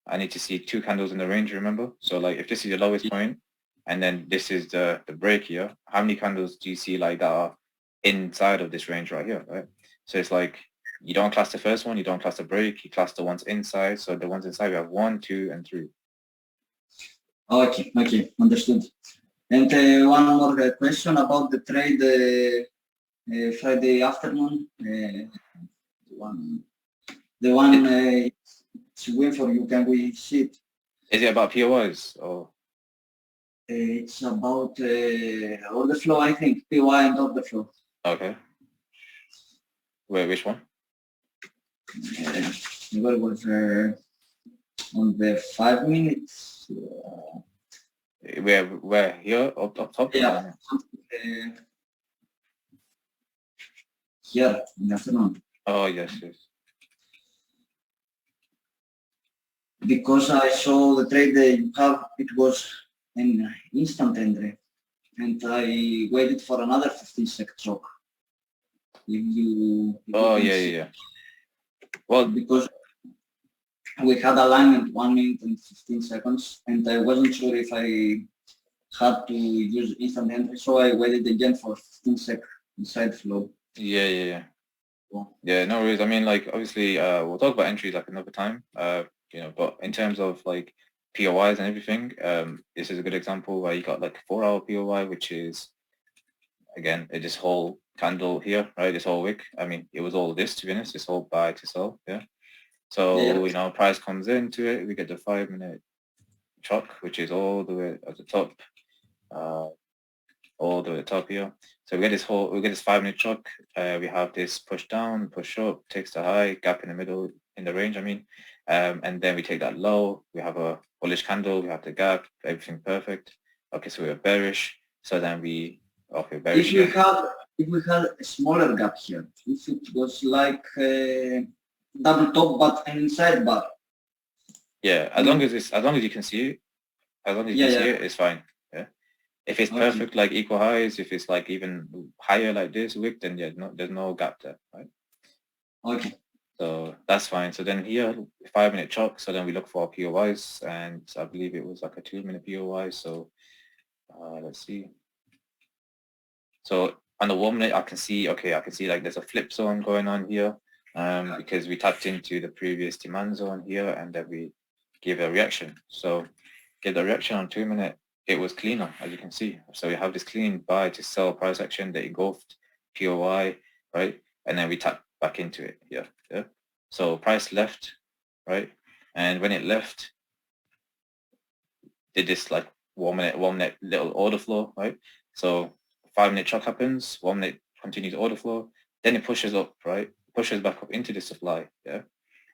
I need to see 2 candles in the range, remember? So like if this is the lowest point, and then this is the break here, how many candles do you see like that are inside of this range right here, right? So it's like you don't class the first one, you don't class the break, you class the ones inside. So the ones inside we have 1, 2, and 3. Okay, understood. And one more question about the trade Friday afternoon. The one it's win for you. Can we see it? Is it about POIs or? It's about order flow, I think. POI and order flow. Okay. Wait, which one? Where was on the 5 minutes? Where here up top? Yeah. Here in the afternoon. Oh yes. Because I saw the trade you have, it was an instant entry, and I waited for another 15-second shock. Yeah. Well, because we had alignment 1 minute and 15 seconds, and I wasn't sure if I had to use instant entry, so I waited again for 15 seconds inside flow. Yeah. Yeah, no worries. I mean, like, obviously, we'll talk about entries like another time, you know, but in terms of like POIs and everything, this is a good example where you got like 4 hour POI, which is, again, this whole candle here, right? This whole wick. I mean, it was all this, to be honest, this whole buy to sell, yeah. So, you know, price comes into it, we get the 5 minute chalk, which is all the way at the top, all the way at the top here. So we get this 5 minute chalk. We have this push down, push up, takes the high, gap in the middle, in the range, I mean. And then we take that low, we have a bullish candle, we have the gap, everything perfect. Okay, so we're bearish. So then bearish. If we had a smaller gap here, if it was like double top but an inside bar. Yeah, as long as you can see it, it's fine. Yeah. If it's perfect, like equal highs, if it's like even higher like this wick, then yeah, there's no gap there, right? Okay. So that's fine. So then here, 5 minute chalk. So then we look for POIs, and I believe it was like a 2 minute POI. So let's see. So on the 1 minute, I can see like there's a flip zone going on here, because we tapped into the previous demand zone here, and then we give a reaction. So give the reaction on 2 minute. It was cleaner, as you can see. So we have this clean buy to sell price action that engulfed POI, right? And then we tap back into it here. Yeah. So price left, right? And when it left, did this like 1 minute little order flow, right? So 5 minute chalk happens, 1 minute continues order flow, then it pushes up, right? Pushes back up into the supply, yeah?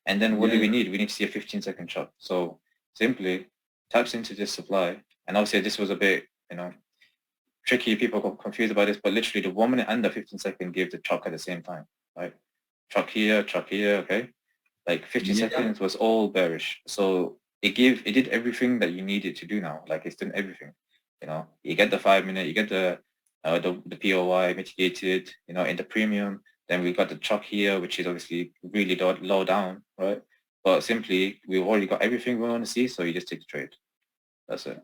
And then what do we need? We need to see a 15-second chalk. So simply taps into this supply, and obviously this was a bit, you know, tricky. People got confused about this, but literally the 1 minute and the 15-second give the chalk at the same time, right? Chalk here, okay? Like 50 seconds was all bearish. So it did everything that you needed to do now. Like it's done everything. You know, you get the 5 minute, you get the POI mitigated, you know, in the premium. Then we got the chalk here, which is obviously really low down, right? But simply, we've already got everything we want to see, so you just take the trade. That's it.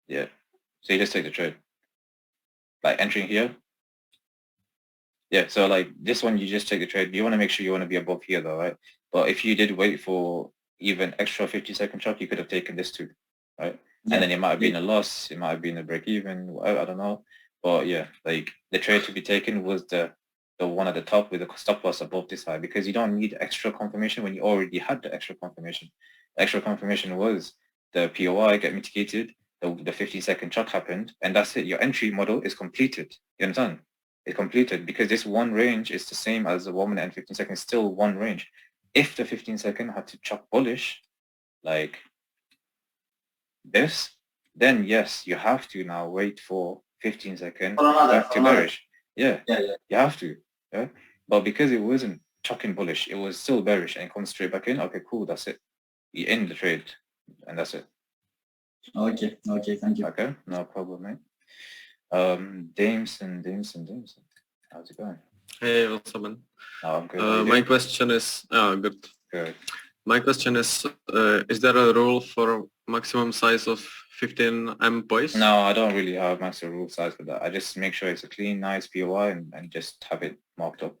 Yeah. So you just take the trade. Like entering here. Yeah, so like this one, you just take the trade. You want to make sure you want to be above here though, right? But if you did wait for even extra 50-second chop, you could have taken this too, right? Yeah. And then it might have been a loss, it might have been a break even, I don't know. But yeah, like the trade to be taken was the one at the top with the stop loss above this high, because you don't need extra confirmation when you already had the extra confirmation. The extra confirmation was the POI get mitigated, the 15-second chop happened, and that's it. Your entry model is completed. You understand? It's completed because this one range is the same as the 1 minute and 15 seconds, still one range. If the 15-second had to chop bullish, like this, then yes, you have to now wait for 15-second back to bearish. Yeah, you have to. Yeah, but because it wasn't chucking bullish, it was still bearish and comes straight back in. Okay, cool, that's it. You end the trade, and that's it. Okay, thank you. Okay, no problem, mate. Dameson. How's it going? Hey, what's up, man? Oh, I'm good. My question is, good. Good. My question is there a rule for maximum size of 15M boys? No, I don't really have maximum rule size for that. I just make sure it's a clean, nice POI and just have it marked up.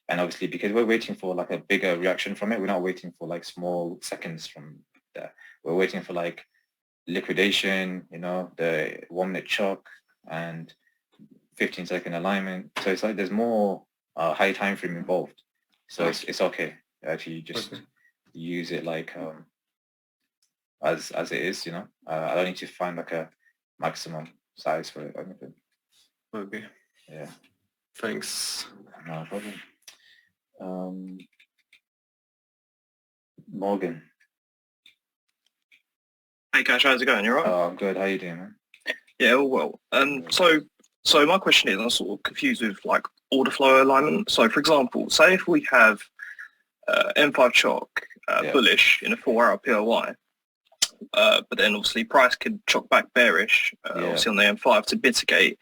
And obviously, because we're waiting for like a bigger reaction from it, we're not waiting for like small seconds from that. We're waiting for like liquidation, you know, the 1 minute chalk and 15-second alignment. So it's like there's more high time frame involved. So it's okay. Actually, just use it like as it is, you know. I don't need to find like a maximum size for it or anything. Okay. Yeah. Thanks. No problem. Morgan. Hey Cash, how's it going? You alright? Oh, I'm good. How you doing, man? Yeah, all well. So my question is, I'm sort of confused with like order flow alignment. So for example, say if we have M5 chalk bullish in a 4-hour POI, but then obviously price could chalk back bearish, obviously on the M5 to mitigate.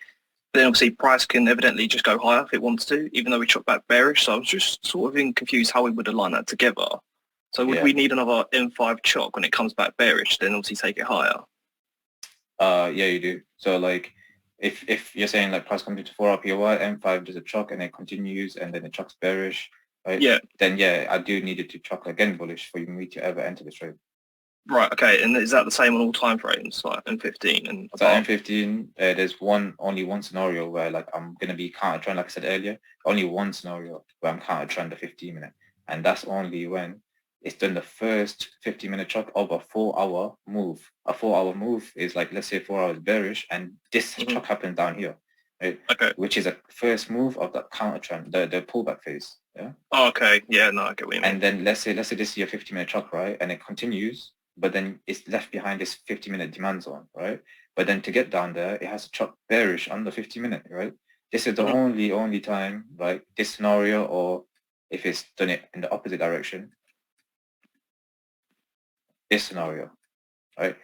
Then obviously price can evidently just go higher if it wants to, even though we chalk back bearish. So I was just sort of confused how we would align that together. So would we need another M5 chalk when it comes back bearish, then obviously take it higher? Yeah, you do. So like if you're saying like price comes into 4-hour POI, M5 does a chalk and it continues and then it chalks bearish, right? Yeah. Then yeah, I do need it to chalk again bullish for me to ever enter the trade. Right, okay. And is that the same on all time frames, like M15 and so M15, there's only one scenario where like I'm gonna be counter trend, like I said earlier, only one scenario where I'm counter trend the 15 minute. And that's only when it's done the first 15-minute chalk of a 4-hour move. A 4-hour move is like, let's say 4 hours bearish and this chalk happens down here, right? Okay. Which is a first move of that counter trend, the pullback phase. Yeah. Oh, okay. Yeah, no, I get what you mean. And then let's say this is your 15-minute chalk, right? And it continues, but then it's left behind this 50-minute demand zone, right? But then to get down there, it has to chalk bearish on the 50-minute, right? This is the only time, like this scenario, or if it's done it in the opposite direction, this scenario, right?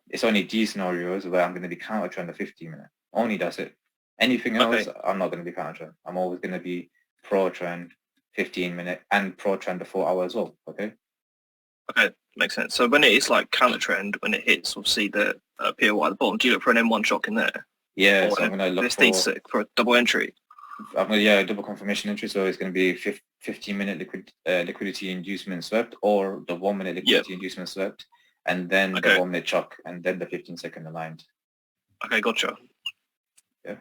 It's only these scenarios where I'm going to be counter trend the 15-minute. Only that's it. Anything else, I'm not going to be counter trend. I'm always going to be pro trend 15-minute and pro trend the 4-hour as well. Okay. Okay, makes sense. So when it is like counter trend, when it hits, obviously the POI at the bottom, do you look for an M1 chalk in there? Yeah, so I'm going to look for a double entry. I'm going to double confirmation entry. So it's going to be 15-minute liquidity inducement swept, or the 1 minute liquidity inducement swept, and then the 1 minute chalk, and then the 15-second aligned. Okay, gotcha. Yeah,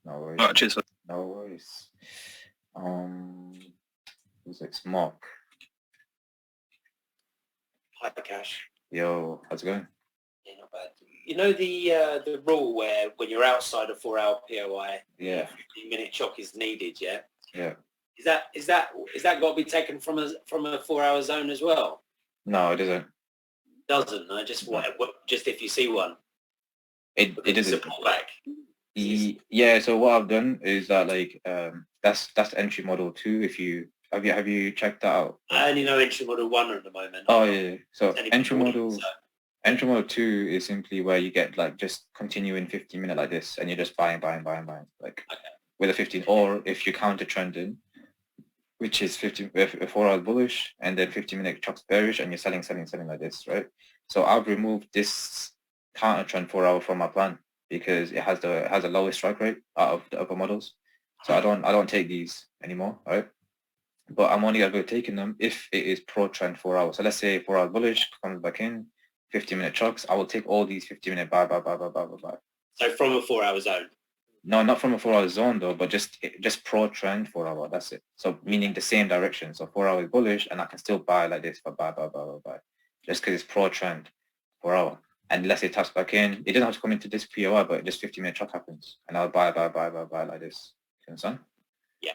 no worries. All right, cheers. No worries. Who's next? Mark. Hi, Cash. Yo, how's it going? Yeah, not bad. You know the rule where when you're outside a 4-hour POI, 15-minute chalk is needed. Yeah. Yeah. Is that got to be taken from a 4-hour zone as well? No, it isn't. Doesn't. No, just if you see one. It isn't. It's a pullback. Yeah. So what I've done is that like that's entry model 2. If you have you checked that out? I only know entry model 1 at the moment. Oh yeah. So entry model 2 is simply where you get like just continuing 15-minute like this, and you're just buying like with a 15. Or if you counter trending, which is 4 hours bullish and then 15-minute chalks bearish, and you're selling like this, right? So I've removed this counter trend 4-hour from my plan. because it has the lowest strike rate out of the other models. So I don't take these anymore, right? But I'm only ever taking them if it is pro trend 4 hours. So let's say 4 hours bullish comes back in, 50-minute chocks. I will take all these 50-minute buy. So from a 4 hour zone. No, not from a 4 hour zone though, but just pro trend 4 hour. That's it. So meaning the same direction. So 4 hours bullish, and I can still buy like this for buy. Just because it's pro trend 4 hour. And let's say it taps back in, it doesn't have to come into this POI, but just 50-minute chock happens, and I'll buy like this. You understand? Yeah.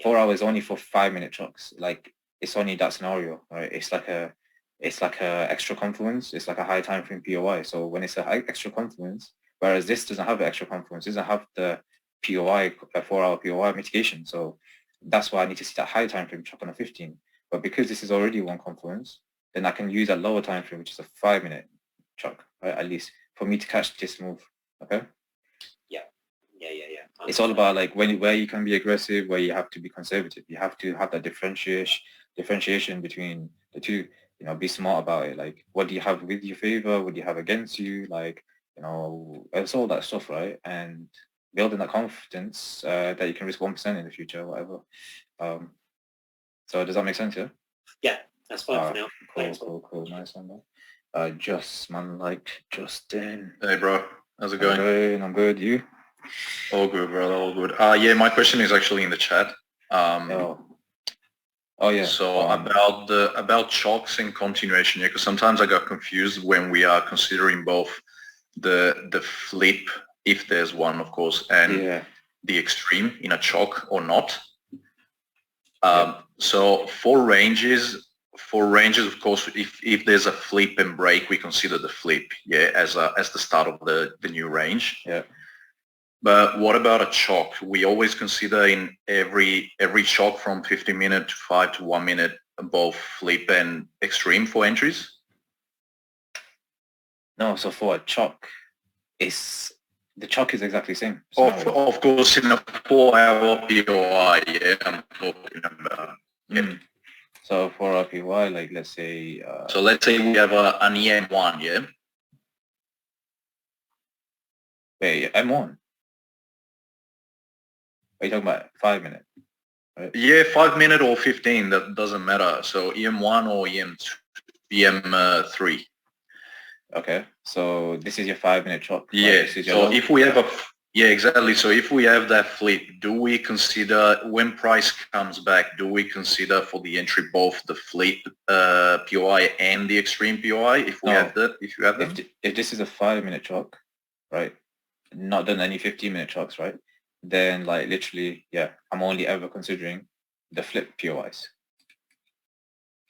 4 hours only for 5-minute chocks. Like it's only that scenario, right? It's like a extra confluence. It's like a high time frame POI. So when it's a high extra confluence, whereas this doesn't have an extra confluence, doesn't have the POI, a 4 hour POI mitigation. So that's why I need to see that high time frame chock on a 15. But because this is already one confluence, then I can use a lower time frame, which is a 5-minute chock, right? At least for me to catch this move. Okay. Yeah. It's all about like where you can be aggressive, where you have to be conservative. You have to have that differentiation between the two. You know, be smart about it. Like, what do you have with your favor? What do you have against you? Like, you know, it's all that stuff, right? And building that confidence that you can risk 1% in the future, whatever. So does that make sense? Yeah. Yeah, that's fine for now. Cool. Nice one, man. Justin. Hey, bro. How's it going? I'm good. You? All good, brother. All good. Yeah, my question is actually in the chat. Yeah. So about chocks and continuation, because sometimes I got confused when we are considering both the flip, if there's one, of course, and the extreme in a chock or not. So for ranges, of course, if there's a flip and break, we consider the flip, as the start of the new range. Yeah. But what about a chock? We always consider in every chock from 50-minute to 5 to 1 minute, both flip and extreme for entries. No, so for a chock, the chock is exactly the same. Of course, in a 4-hour POI, I'm talking about. So for a POI, like let's say. So let's say we have an EM1, yeah. Wait, M1. Are you talking about 5-minute? Right? Yeah, 5-minute or 15, that doesn't matter. So EM1 or EM3. Okay, so this is your 5-minute chock. Yeah, right? So if we have exactly. So if we have that flip, do we consider, when price comes back, do we consider for the entry both the flip POI and the extreme POI if we have that? If you have them? If this is a 5-minute chock, right? Not done any 15-minute chocks, right? Then like literally, I'm only ever considering the flip POIs.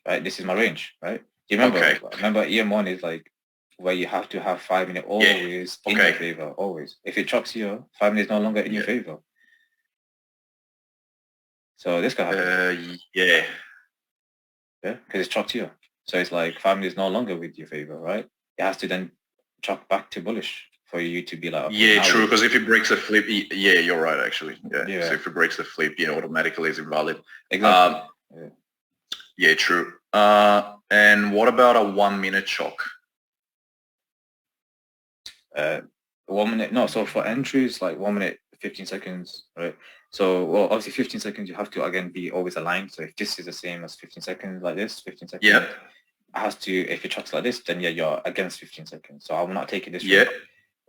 Right? This is my range, right? Do you remember? Okay. Remember EM1 is like where you have to have 5-minute always in your favor, always. If it chocks here, 5 minutes no longer in your favor. So this could happen. Yeah, because it's chocked here. So it's like 5 minutes no longer with your favor, right? It has to then chock back to bullish for you to be like, okay, true, because if it breaks the flip, you're right, actually. So if it breaks the flip, automatically it's invalid. Exactly. True. And what about a 1 minute chock? 1 minute, no, so for entries, like 1 minute, 15 seconds, right? So, well, obviously 15 seconds, you have to, again, be always aligned. So if this is the same as 15 seconds like this, 15 seconds, it has to, if it chocks like this, then you're against 15 seconds. So I'm not taking this.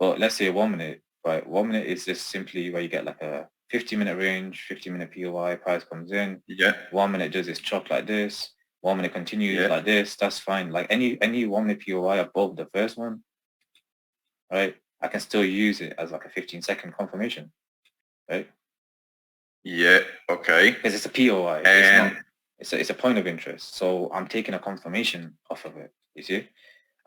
But let's say 1 minute, right? 1 minute is just simply where you get like a 50-minute range, 50-minute POI, price comes in. 1 minute does this chock like this. 1 minute continues like this. That's fine. Like any 1 minute POI above the first one, right? I can still use it as like a 15-second confirmation, right? Yeah. Okay. Because it's a POI. And it's a point of interest. So I'm taking a confirmation off of it. You see?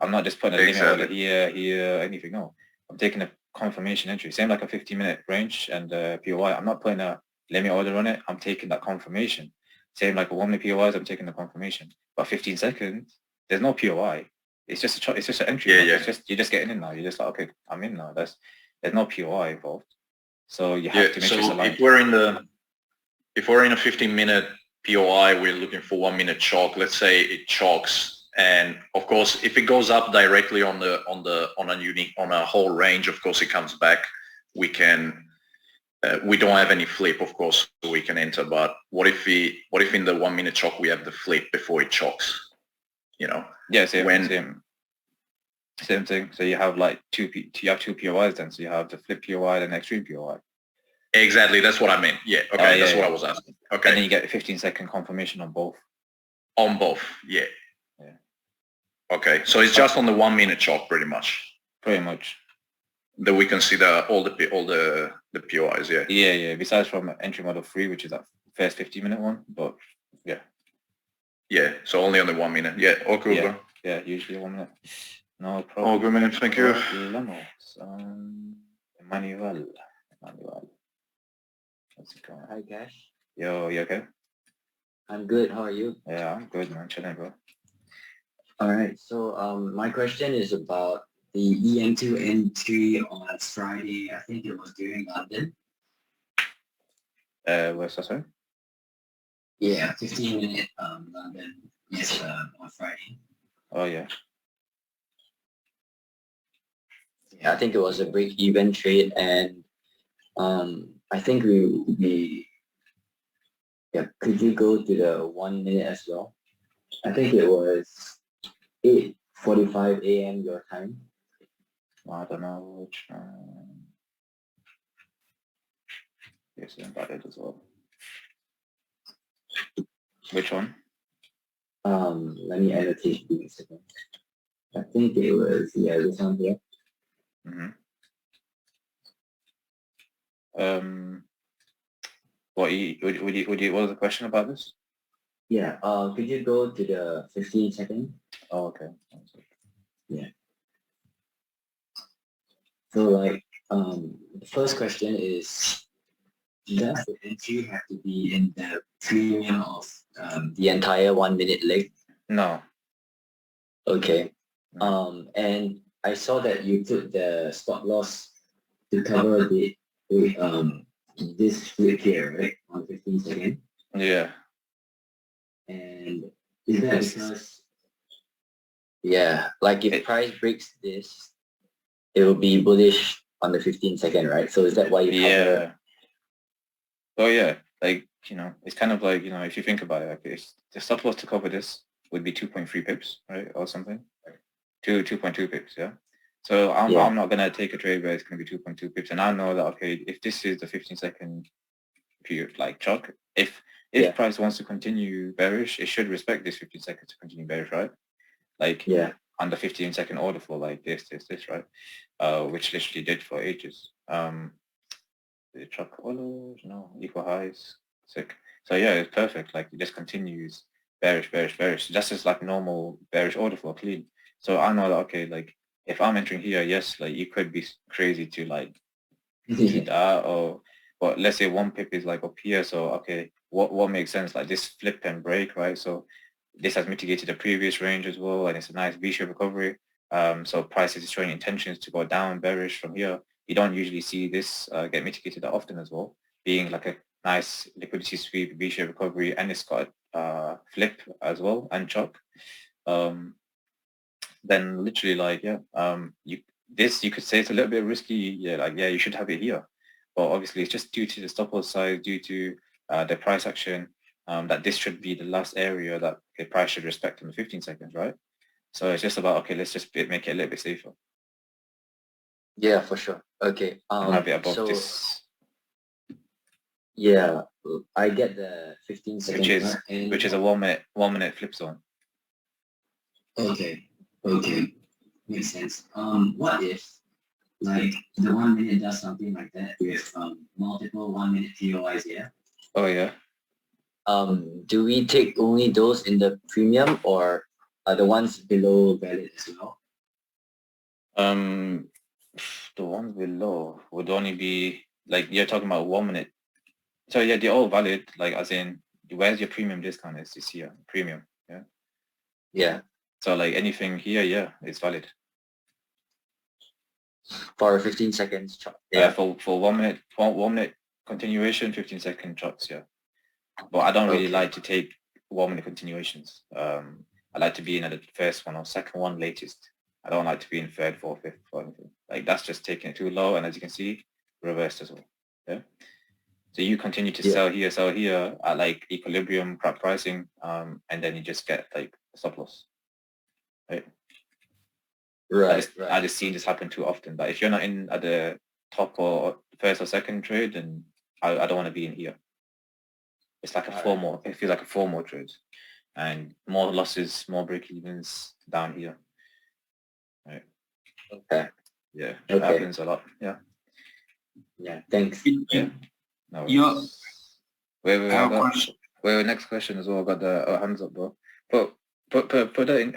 I'm not just putting a limit order here, anything. No. I'm taking a confirmation entry. Same like a 50-minute range and POI. I'm not putting a limit order on it. I'm taking that confirmation. Same like a 1 minute POIs, I'm taking the confirmation. But 15 seconds, there's no POI. It's just an entry. It's just, you're just getting in now. You're just like, okay, I'm in now. There's no POI involved. So you have to make sure it's aligned. If we're in a 15-minute POI, we're looking for 1 minute chock. Let's say it chocks And of course, if it goes up directly on a whole range, of course it comes back. We can we don't have any flip, of course, so we can enter. But what if in the 1 minute choke we have the flip before it chokes? You know? Yeah, same thing. So you have like two POIs then. So you have the flip POI and extreme POI. Exactly, that's what I meant. Yeah, okay, that's what I was asking. Okay. And then you get a 15-second confirmation on both. On both, yeah. Okay, so it's just on the 1 minute choke, pretty much. Pretty much. That we consider all the POIs, yeah. Yeah. Besides from entry model 3, which is that first 50-minute one, but yeah. Yeah, so only on the 1 minute. Yeah, all good, bro. Yeah, usually 1 minute. No problem. All good, man. Thank you. Emmanuel. How's it going? Hi, Gash. Yo, you okay? I'm good. How are you? Yeah, I'm good, man. Chilling, bro. All right. So my question is about the EM2 entry on Friday. I think it was during London. Where's that, sorry? Yeah, 15-minute London. Yes, on Friday. Oh, yeah. Yeah, I think it was a break-even trade, and I think we could you go to the 1 minute as well? I think it was 8:45 a.m. your time. I don't know which yes, invited as well. Which one? Let me annotate for a second. I think it was this one here. What was the question about this? Yeah, could you go to the 15-second? Oh, okay. Yeah. So like, the first question is, does the entry have to be in the premium of the entire 1 minute leg? No. Okay. And I saw that you put the stop loss to cover this flip here, right? On 15-second. Yeah. And is that because, like if price breaks this, it will be bullish on the 15-second, right? So is that why you cover? Oh yeah, like, it's kind of like, if you think about it, okay, the stop loss to cover this would be 2.3 pips, right? Or something. 2.2 pips, yeah? So I'm not going to take a trade where it's going to be 2.2 pips. And I know that, okay, if this is the 15-second period, like chalk, if price wants to continue bearish, it should respect this 15 seconds to continue bearish, right? Like on the 15-second order flow, like this, right? Which literally did for ages. The chalk follows, no, equal highs, sick. So yeah, it's perfect. Like it just continues bearish. Just as like normal bearish order flow, clean. So I know that, okay, like if I'm entering here, yes, like you could be crazy to like do that, but let's say 1 pip is like up here, so okay, what makes sense? Like this flip and break, right? So this has mitigated the previous range as well, and it's a nice V-shaped recovery. So price is showing intentions to go down bearish from here. You don't usually see this get mitigated that often as well, being like a nice liquidity sweep, V-shaped recovery, and it's got flip as well and chalk. Then literally like you could say it's a little bit risky. You should have it here, but obviously it's just due to the stop loss size, due to the price action, that this should be the last area that the price should respect in the 15 seconds, right? So it's just about, okay, let's just make it a little bit safer. Yeah, for sure. Okay. Have it above this. Yeah, I get the 15 seconds. Which is a 1 minute flip zone. Okay. Makes sense. What if like the 1 minute does something like that with multiple 1 minute POIs, yeah? Oh yeah. Do we take only those in the premium, or are the ones below valid as well? The ones below would only be like, you're talking about 1 minute. So yeah, they're all valid, like as in where's your premium discount is this here, premium, yeah? Yeah. So like anything here, yeah, it's valid. For a 15 seconds chart. Yeah, for 1 minute, 1 minute continuation, 15-second charts, yeah. But I don't really like to take 1 minute continuations. I like to be in at the first one or second one latest. I don't like to be in third, fourth, fifth, or anything. Like that's just taking it too low. And as you can see, reversed as well. Yeah. So you continue to sell here at like equilibrium crap pricing, and then you just get like a stop loss. Right. I just seen this happen too often. But if you're not in at the top or first or second trade, then I don't want to be in here. It's like a FOMO. It feels like a FOMO trade, and more losses, more break evens down here. Right. Okay. Yeah. It happens a lot. Yeah. Yeah. Thanks. Yeah. No. Wait, next question as well. Got the hands up, bro. Put that in.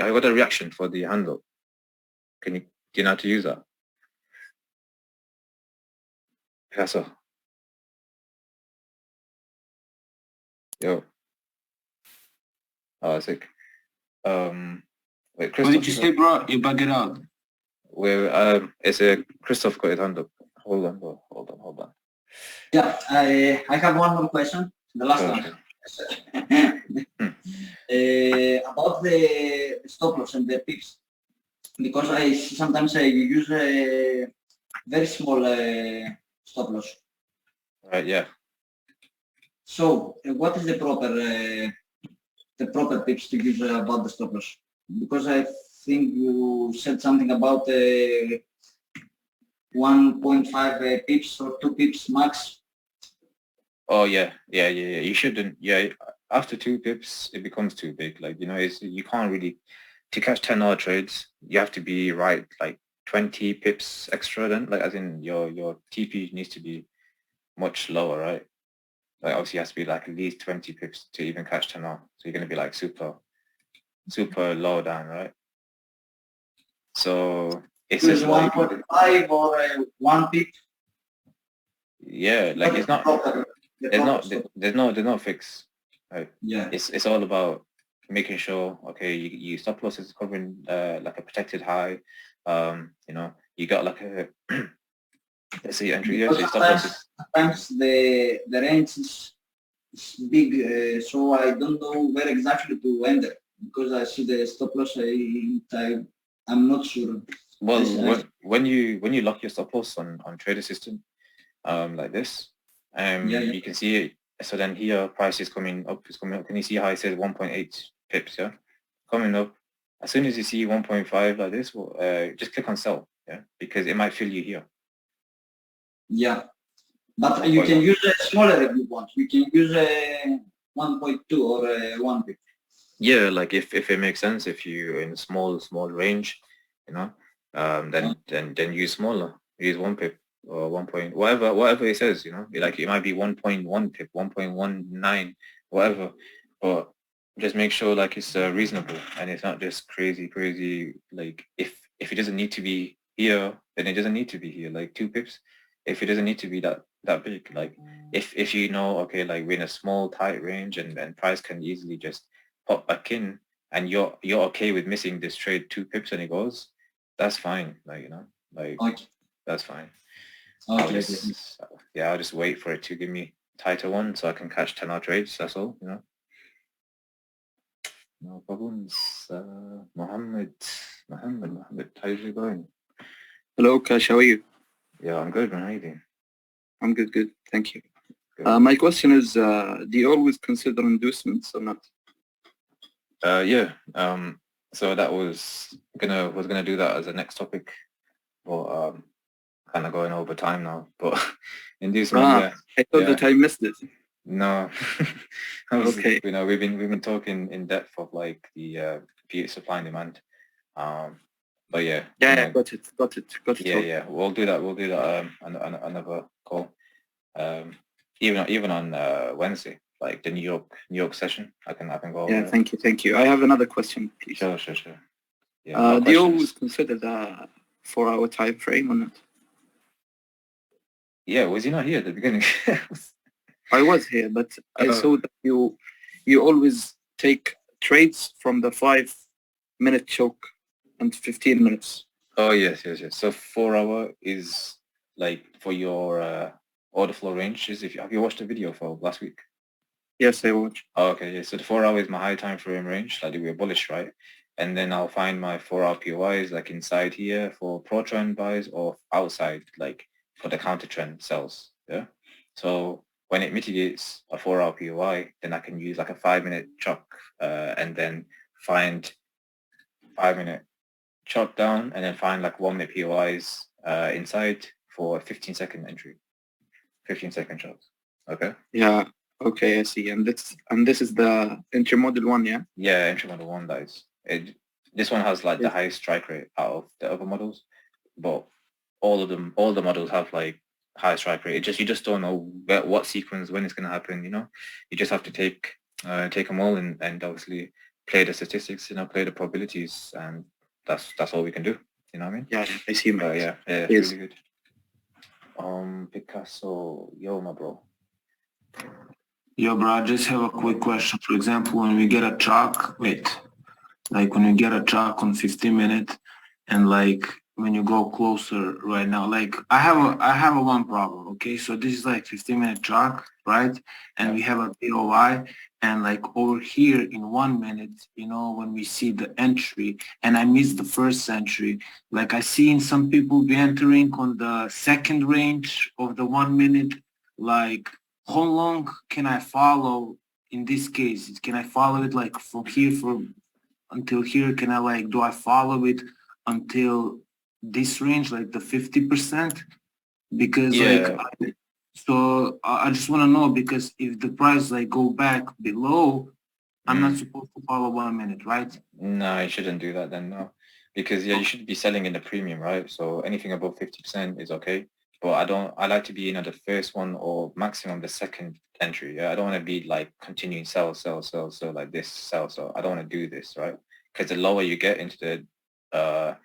I got a reaction for the hand up. Do you know how to use that? Professor. Yo. Oh, sick. Wait, Christoph. What did you say, bro? You bug it out. It's a Christoph got his hand up. Hold on, bro. Hold on. Yeah, I have one more question. The last one. About the stop loss and the pips, because I sometimes you use a very small stop loss. Right. Yeah. So, what is the proper pips to use about the stop loss? Because I think you said something about 1.5 pips or 2 pips max. Oh yeah. You shouldn't. Yeah, after 2 pips, it becomes too big. Like you can't really to catch 10-hour trades. You have to be right like 20 pips extra. Then, like as in your TP needs to be much lower, right? Like obviously, it has to be like at least 20 pips to even catch 10-hour. So you're gonna be like super low down, right? So it's just like 1.5 or 1 pip. Yeah, like it's not. There's no fix. Right? Yeah. It's all about making sure. Okay, you stop loss is covering like a protected high. You got like a let's say entry. Yeah, so stop loss. Sometimes the range is big, so I don't know where exactly to enter because I see the stop loss. I'm not sure. Well, when you lock your stop loss on Trade Assistant, like this, you can see it. So then here price is coming up. It's coming up. Can you see how it says 1.8 pips? Yeah, coming up. As soon as you see 1.5 like this, just click on sell. Yeah, because it might fill you here. Yeah, but you can use a smaller if you want. You can use a 1.2 or a 1 pip. Yeah, like if it makes sense, if you're in a small range, then use smaller. Use 1 pip or 1 point, whatever it says, like it might be 1.1 pip, 1.19, whatever. But just make sure like it's reasonable and it's not just crazy. Like if it doesn't need to be here, then it doesn't need to be here. Like 2 pips. If it doesn't need to be that big, like if okay, like we're in a small tight range and price can easily just pop back in and you're okay with missing this trade 2 pips and it goes, that's fine. Like okay. That's fine. Okay. I'll just wait for it to give me tighter one so I can catch 10-hour trades. That's all. No problems. Mohammed, how's it going? Hello, Kash. How are you? Yeah, I'm good, man. How you doing? I'm good. Thank you. Good. My question is, do you always consider inducements or not? Yeah. So that was gonna do that as a next topic, but kind of going over time now. But inducement, yeah. I thought that I missed it. No. Okay. We've been talking in depth of like the supply and demand. But yeah. Yeah, got it. Yeah. We'll do that on another call. Even on Wednesday, like the New York session, I can go. Yeah, thank you. I have another question, please. Sure. Yeah. Do you always consider the 4-hour time frame or not? Yeah, was he not here at the beginning? I was here, but I saw that you always take trades from the 5-minute choke and 15 minutes. Oh yes. So 4-hour is like for your order flow ranges. Have you watched the video for last week? Yes, I watch. Oh, okay, yeah. So the 4 hour is my high time frame range, like we're bullish, right? And then I'll find my 4 hour POIs like inside here for pro trend buys or outside, like for the counter trend sells. Yeah. So when it mitigates a 4 hour POI, then I can use like a 5-minute chalk and then find 5-minute chalk down and then find like 1-minute POIs inside for a 15-second entry, 15-second shots. Okay. Yeah. Okay, I see. And this is the intermodal one, yeah? Yeah, entry model one dies. This one has like the highest strike rate out of the other models, but all the models have like high strike rate. You just don't know what sequence, when it's gonna happen. You know, you just have to take them all and obviously play the statistics. You know, play the probabilities, and that's all we can do. You know what I mean? Yeah, I see. Yeah, it's really good. Picasso, yo, my bro. Yo, bro, I just have a quick question. For example, when we get a chalk, when we get a chalk on 15 minutes, and like when you go closer right now, like I have a one problem. Okay, so this is like 15-minute chalk, right? And we have a POI, and like over here in 1 minute, you know, when we see the entry, and I missed the first entry, like I seen some people be entering on the second range of the 1 minute, like. How long can I follow in this case? Can I follow it like from here until here? Can I like, do I follow it until this range, like the 50%? Because so I just want to know, because if the price like go back below, I'm not supposed to follow 1 minute, right? No, you shouldn't do that then, no. Because you should be selling in the premium, right? So anything above 50% is okay. But I like to be in at the first one or maximum the second entry. Yeah, I don't want to be like continuing sell like this sell. So I don't want to do this, right? Because the lower you get into the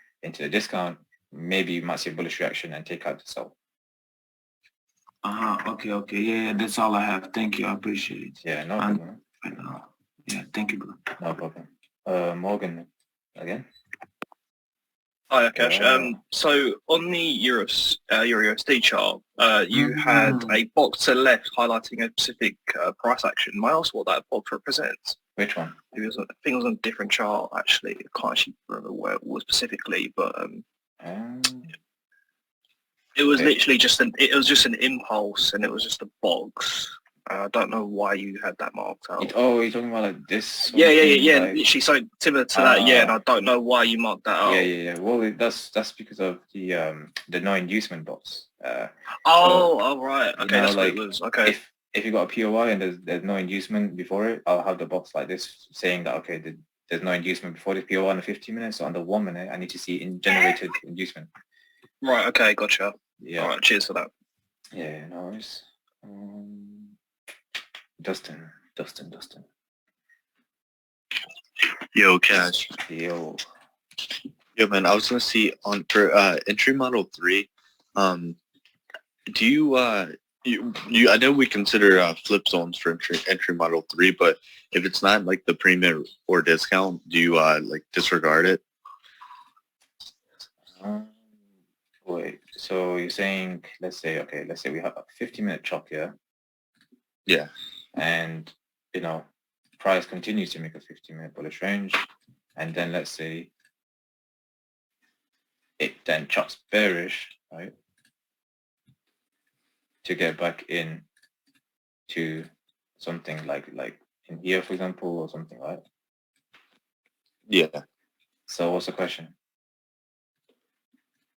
discount, maybe you might see a bullish reaction and take out the sell. Okay. Yeah, that's all I have. Thank you. I appreciate it. Yeah, no problem. Yeah, thank you, bro. No problem. Morgan, again. Hi, Akash. So on the Euro USD chart, you had a box to the left highlighting a specific price action. May I ask what that box represents? Which one? I think it was on a different chart, actually. I can't actually remember where it was specifically, but it was literally just an impulse, and it was just a box. I don't know why you had that marked out. You're talking about like this? Yeah. Like, literally something similar to that. Yeah, and I don't know why you marked that out. Yeah. Well, that's because of the no inducement box. All right. Okay, that's like, what it was. Okay. If you got a POI and there's no inducement before it, I'll have the box like this saying that okay, there's no inducement before this POI on the 15 minutes. So on the 1 minute, I need to see generated inducement. Right. Okay. Gotcha. Yeah. All right. Cheers for that. Yeah. No worries. Dustin. Yo, Cash. Yo, man. I was gonna see for entry model 3. Do you I know we consider flip zones for entry model 3, but if it's not like the premium or discount, do you like disregard it? Wait. So you're saying, let's say we have a 50-minute chop here. Yeah. And you know, price continues to make a 50-minute bullish range, and then let's say it then chops bearish, right? To get back in to something like in here, for example, or something, right? Yeah. So what's the question?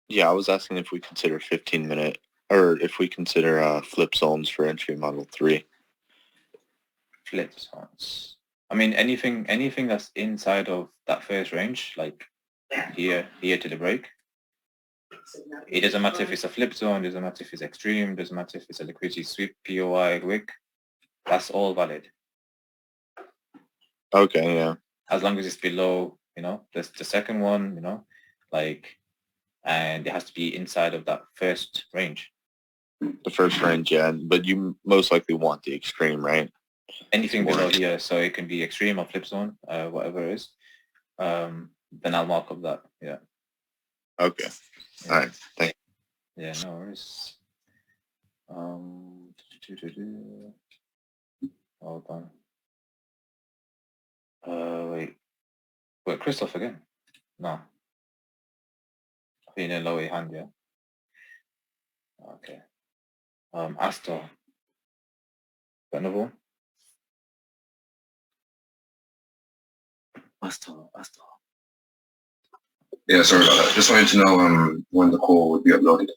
Yeah, I was asking if we consider 15-minute or if we consider flip zones for entry model 3. Flip zones. I mean, anything that's inside of that first range, like here to the break. It doesn't matter if it's a flip zone, doesn't matter if it's extreme, doesn't matter if it's a liquidity sweep, POI, wick. That's all valid. Okay, yeah. As long as it's below, you know, the second one, you know, like, and it has to be inside of that first range. The first range, yeah, but you most likely want the extreme, right? Anything below here, so it can be extreme or flip zone, whatever it is. Then I'll mark up that, yeah. Okay. Yeah. All right. Thanks. Yeah, no worries. Hold on. Wait, Christoph again? No. I think you didn't lower your hand, yeah? Okay. Astor. Got another one? Astor. Yeah, sorry about that. Just wanted to know when the call would be uploaded.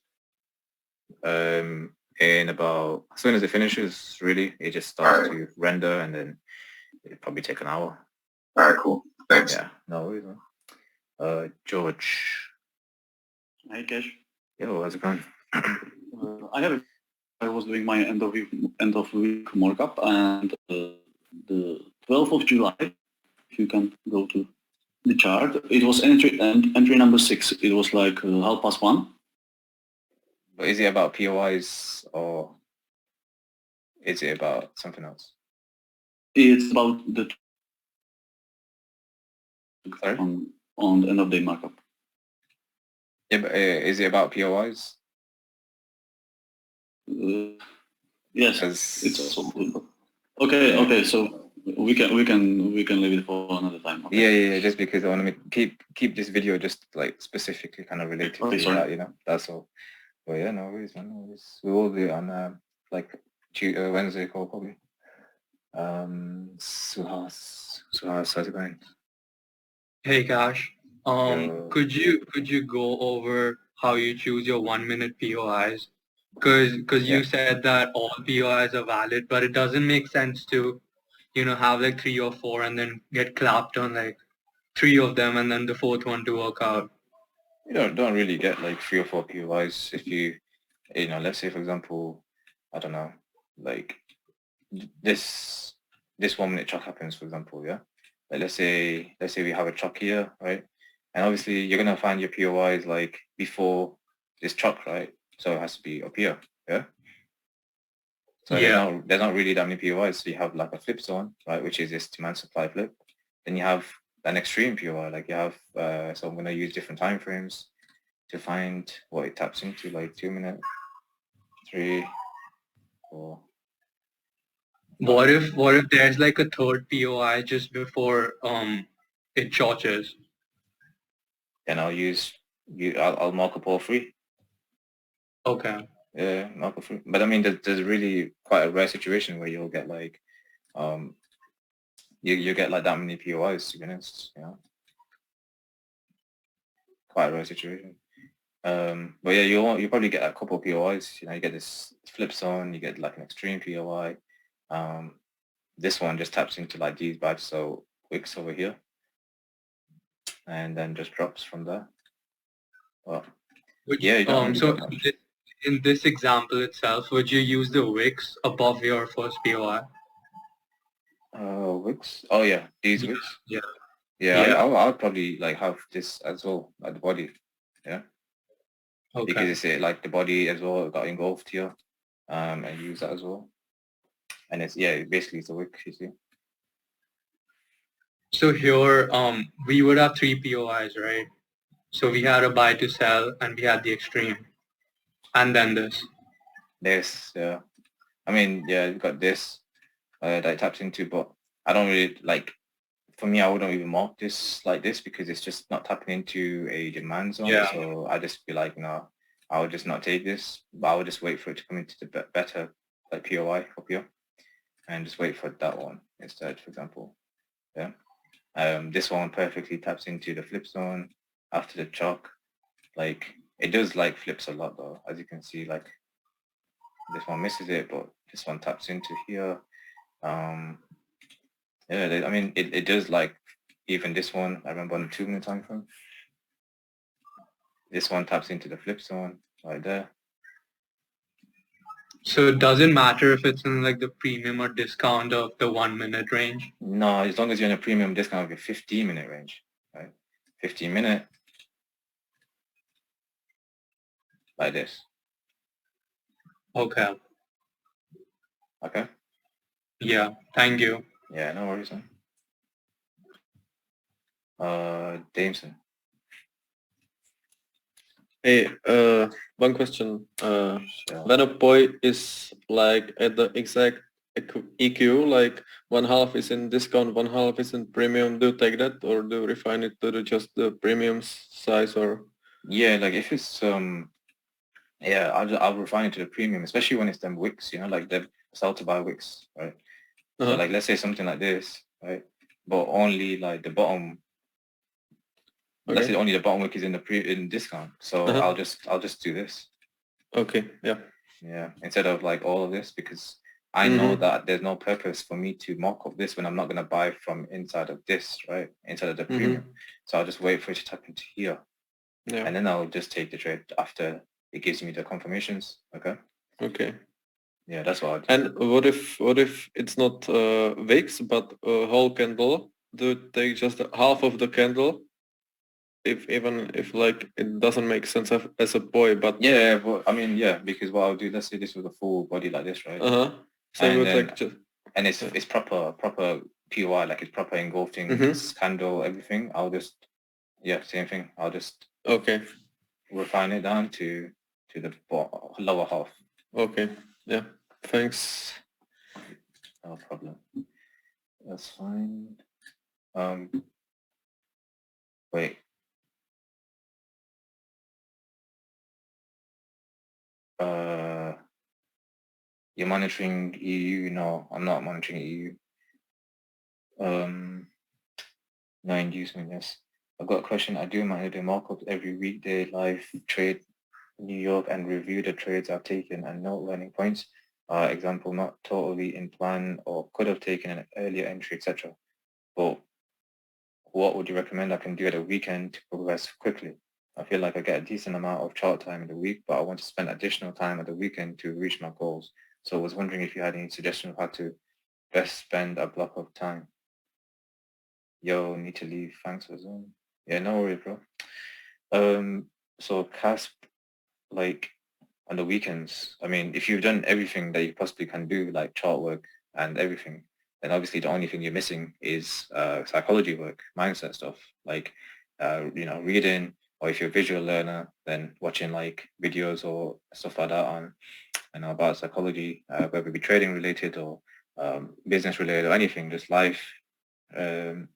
In about, as soon as it finishes, really, it just starts to render, and then it'll probably take an hour. All right, cool. Thanks. Yeah, no worries, man. George. Hi, Cash. Yo, how's it going? I was doing my end of week markup, and the 12th of July, if you can go to the chart, it was entry number 6. It was like 1:30. But is it about POIs or is it about something else? It's about the Sorry? on the end of day markup. Yeah, but is it about POIs? Yes, it's also okay. So we can leave it for another time. Okay. Yeah. Just because I want to keep this video just like specifically kind of related to that, you know. That's all. But yeah, no worries, man. No worries. We will do it on like Wednesday call probably. Suhas, how's it going? Hey Cash, could you go over how you choose your 1 minute POIs? Because you said that all POIs are valid, but it doesn't make sense to, have like 3 or 4 and then get clapped on like 3 of them and then the 4th one to work out. You don't really get like 3 or 4 POIs if you let's say for example, I don't know, like this 1 minute chuck happens, for example, yeah. Like let's say we have a chuck here, right? And obviously you're gonna find your POIs like before this chuck, right? So it has to be up here, yeah. So there's not really that many POIs. So you have like a flip zone, right, which is this demand supply flip. Then you have an extreme POI, like you have. So I'm gonna use different time frames to find what it taps into, like 2 minute, 3, 4. What if there's like a third POI just before it charges? Then I'll mark up all 3. Okay. Yeah, mark up 3. But I mean, there's really quite a rare situation where you'll get like you get like that many POIs, to be honest. Quite a rare situation. But yeah, you probably get a couple of POIs. You get this flip zone, you get like an extreme POI. This one just taps into like these badges, so wicks over here, and then just drops from there. Well, yeah, you don't really get much. In this example itself, would you use the wicks above your first POI? Wicks? Oh yeah, these wicks. Yeah. I'll probably like have this as well at the body. Yeah. Okay. Because it's like the body as well got engulfed here, and use that as well. And it's basically it's a wick, you see. So here, we would have 3 POIs, right? So we had a buy to sell, and we had the extreme, and then this. This, yeah. I mean, yeah, you've got this that it taps into, but I don't really like. For me, I wouldn't even mark this like this because it's just not tapping into a demand zone. Yeah. So I just be like, no, I would just not take this, but I would just wait for it to come into the better like POI up here, and just wait for that one instead, for example. Yeah. This one perfectly taps into the flip zone after the chalk. Like it does like flips a lot though, as you can see. Like this one misses it, but this one taps into here. I mean, it does like even this one. I remember on the 2 minute time frame. This one taps into the flip zone right there. So it doesn't matter if it's in like the premium or discount of the 1 minute range? No, as long as you're in a premium discount of your 15 minute range, right? 15 minute, like this. Okay. Okay. Yeah, thank you. Yeah, no worries, man. Dameson. Hey, one question. When a point is like at the exact EQ, like one half is in discount, one half is in premium. Do you take that, or do you refine it to just the premium size, or? Yeah, like if it's yeah, I'll refine it to the premium, especially when it's them wicks, you know, like the sell to buy wicks, right? So like let's say something like this, right? But only like the bottom. Let's say only the bottom wick is in the in discount. So I'll just do this. Okay. Yeah. Yeah. Instead of like all of this, because I know that there's no purpose for me to mark up this when I'm not gonna buy from inside of this, right? Inside of the premium. So I'll just wait for it to tap into here. Yeah. And then I'll just take the trade after it gives me the confirmations. Okay. Okay. Yeah, that's what. And what if it's not wicks but a whole candle? Do you take just half of the candle? Even if like it doesn't make sense as a boy, but yeah, but I mean, yeah, because what I'll do, let's say this was a full body like this, right? Same with then, like just, and it's proper POI, like it's proper engulfing this candle, everything. I'll just same thing. I'll just refine it down to the lower half. Okay. Yeah. Thanks. No problem. That's fine. Wait. You're monitoring EU? No, I'm not monitoring EU. No inducement, yes. I've got a question. I do my markups every weekday live trade in New York and review the trades I've taken and note learning points. Example, not totally in plan or could have taken an earlier entry, etc. But what would you recommend I can do at a weekend to progress quickly? I feel like I get a decent amount of chart time in the week, but I want to spend additional time at the weekend to reach my goals. So I was wondering if you had any suggestion of how to best spend a block of time. Yo, need to leave. Thanks for Zoom. Yeah, no worries, bro. So CASP, like on the weekends, I mean, if you've done everything that you possibly can do, like chart work and everything, then obviously the only thing you're missing is psychology work, mindset stuff, like, you know, reading, or if you're a visual learner, then watching like videos or stuff like that on, you know, about psychology, whether it be trading related or business related or anything, just life, you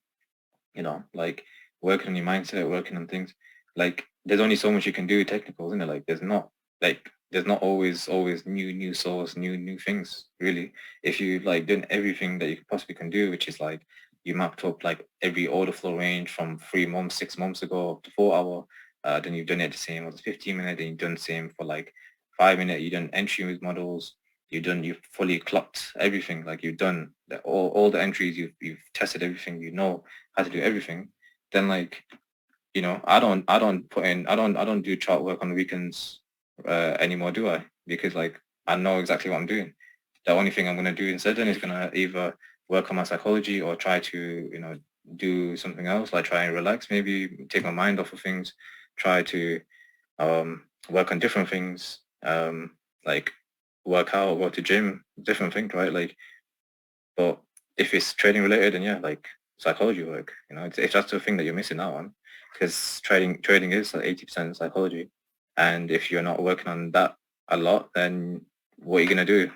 know, like working on your mindset, working on things. Like there's only so much you can do technical, isn't it? Like there's not always new source, new things really. If you've like done everything that you possibly can do, which is like you mapped up like every order flow range from 3 months, 6 months ago up to 4 hour, then you've done it the same with 15 minute, then you've done the same for like 5 minute, you've done entry with models, you've fully clocked everything, like you've done all the entries, you've tested everything, you know how to do everything, then like, you know, I don't do chart work on the weekends anymore, do I? Because like I know exactly what I'm doing. The only thing I'm gonna do instead then is gonna either work on my psychology or try to, you know, do something else, like try and relax, maybe take my mind off of things, try to work on different things, like work out, go to gym, different things, right? Like, but if it's trading related, then yeah, like psychology work, you know, it's just the thing that you're missing out on, because trading is like 80% psychology, and if you're not working on that a lot, then what are you gonna do?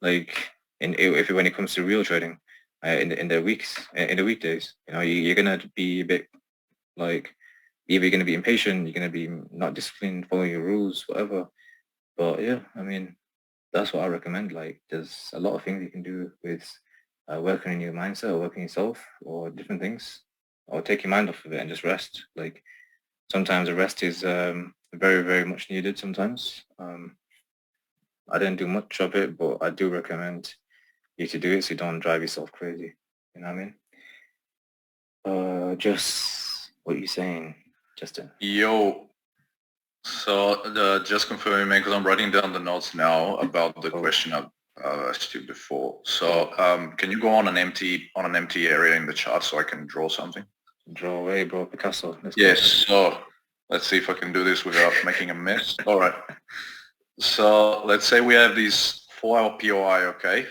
Like if when it comes to real trading, in the weekdays, you know, you're gonna be a bit like either you're gonna be impatient, you're gonna be not disciplined, following your rules, whatever. But yeah, I mean, that's what I recommend. Like there's a lot of things you can do with working on your mindset or working yourself or different things, or take your mind off of it and just rest. Like sometimes a rest is very, very much needed sometimes. I didn't do much of it, but I do recommend you to do it so you don't drive yourself crazy. You know what I mean? Just what you saying, Justin? Yo, so just confirming, because I'm writing down the notes now about the question I asked you before. So can you go on an empty area in the chart so I can draw something? Draw away, bro. Picasso. Yes. So let's see if I can do this without making a mess. All right. So let's say we have these 4-hour POI. Okay.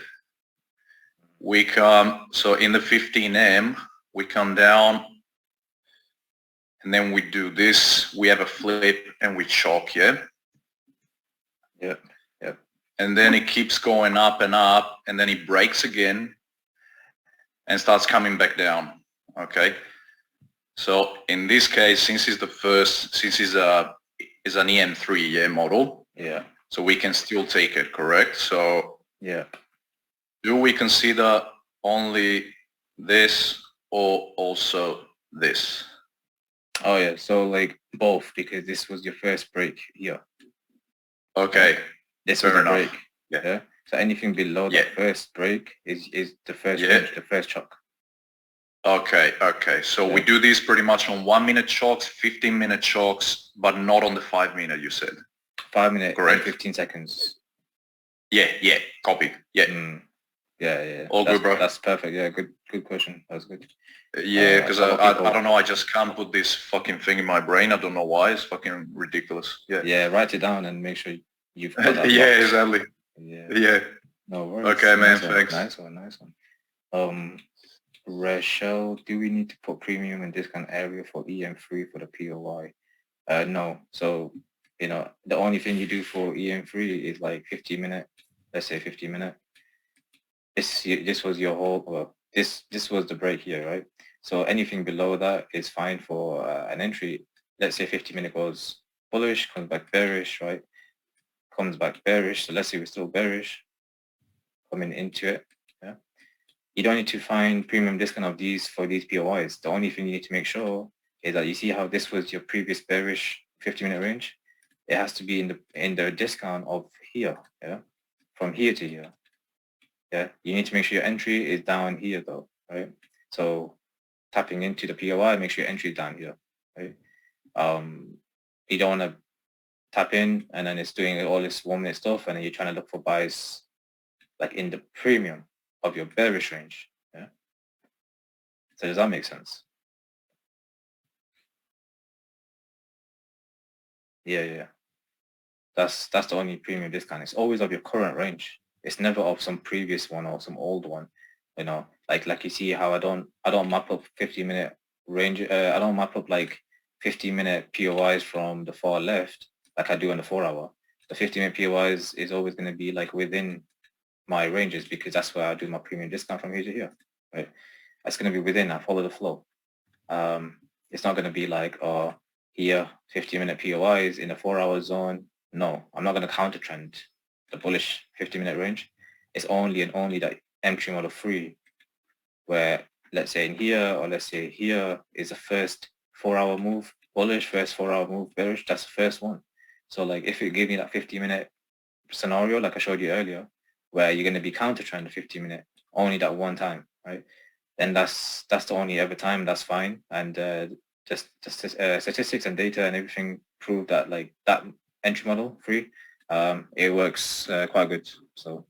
We come, so in the 15M, we come down and then we do this. We have a flip and we chalk, yeah? Yep, yep. and then it keeps going up, and then it breaks again and starts coming back down. Okay. So in this case, since it's an EM3 model, yeah. So we can still take it, correct? So yeah. Do we consider only this or also this? Oh yeah, so like both, because this was your first break here. Okay. This Fair was a enough. break. Yeah. So anything below the first break is the first range, the first chalk. Okay, okay. So we do this pretty much on 1 minute chalks, 15-minute chalks, but not on the 5 minute, you said. 5 minutes, correct. 15 seconds. Yeah, copy. Yeah. Yeah. All good, bro. That's perfect. Yeah, good question. That was good. Yeah, because I don't know, I just can't put this fucking thing in my brain. I don't know why. It's fucking ridiculous. Yeah. Yeah, write it down and make sure you've got that. Yeah, exactly. Yeah. No worries. Okay, man, nice thanks. Nice one. Rachel, do we need to put premium in discount area for EM3 for the POI? No. So, the only thing you do for EM3 is like 50-minute, let's say 50-minute. This was your whole, well, this was the break here, right? So anything below that is fine for an entry. Let's say 50-minute goes bullish, comes back bearish, right? Comes back bearish. So let's say we're still bearish coming into it. Yeah. You don't need to find premium discount of these for these POIs. The only thing you need to make sure is that you see how this was your previous bearish 50-minute range. It has to be in the discount of here, yeah, from here to here. Yeah, you need to make sure your entry is down here though, right? So tapping into the POI, make sure your entry is down here, right? You don't want to tap in and then it's doing all this 1 minute stuff and then you're trying to look for buys like in the premium of your bearish range. Yeah. So does that make sense? Yeah. That's the only premium discount. It's always of your current range. It's never of some previous one or some old one. Like you see how I don't map up 50-minute range. I don't map up like 50-minute POIs from the far left like I do on the 4-hour. The 50-minute POIs is always going to be like within my ranges because that's where I do my premium discount from here to here, right? It's going to be within. I follow the flow. It's not going to be like, here 50-minute POIs in the 4-hour zone. No, I'm not going to counter trend the bullish 50-minute range. It's only and only that M3 model 3 where let's say in here or let's say here is the first 4-hour move bullish, first 4-hour move bearish. That's the first one. So like if it gave me that 50-minute scenario like I showed you earlier where you're going to be counter trend the 50-minute only that one time, right? Then that's the only ever time. That's fine. And just statistics and data and everything prove that like that entry model 3 it works quite good. So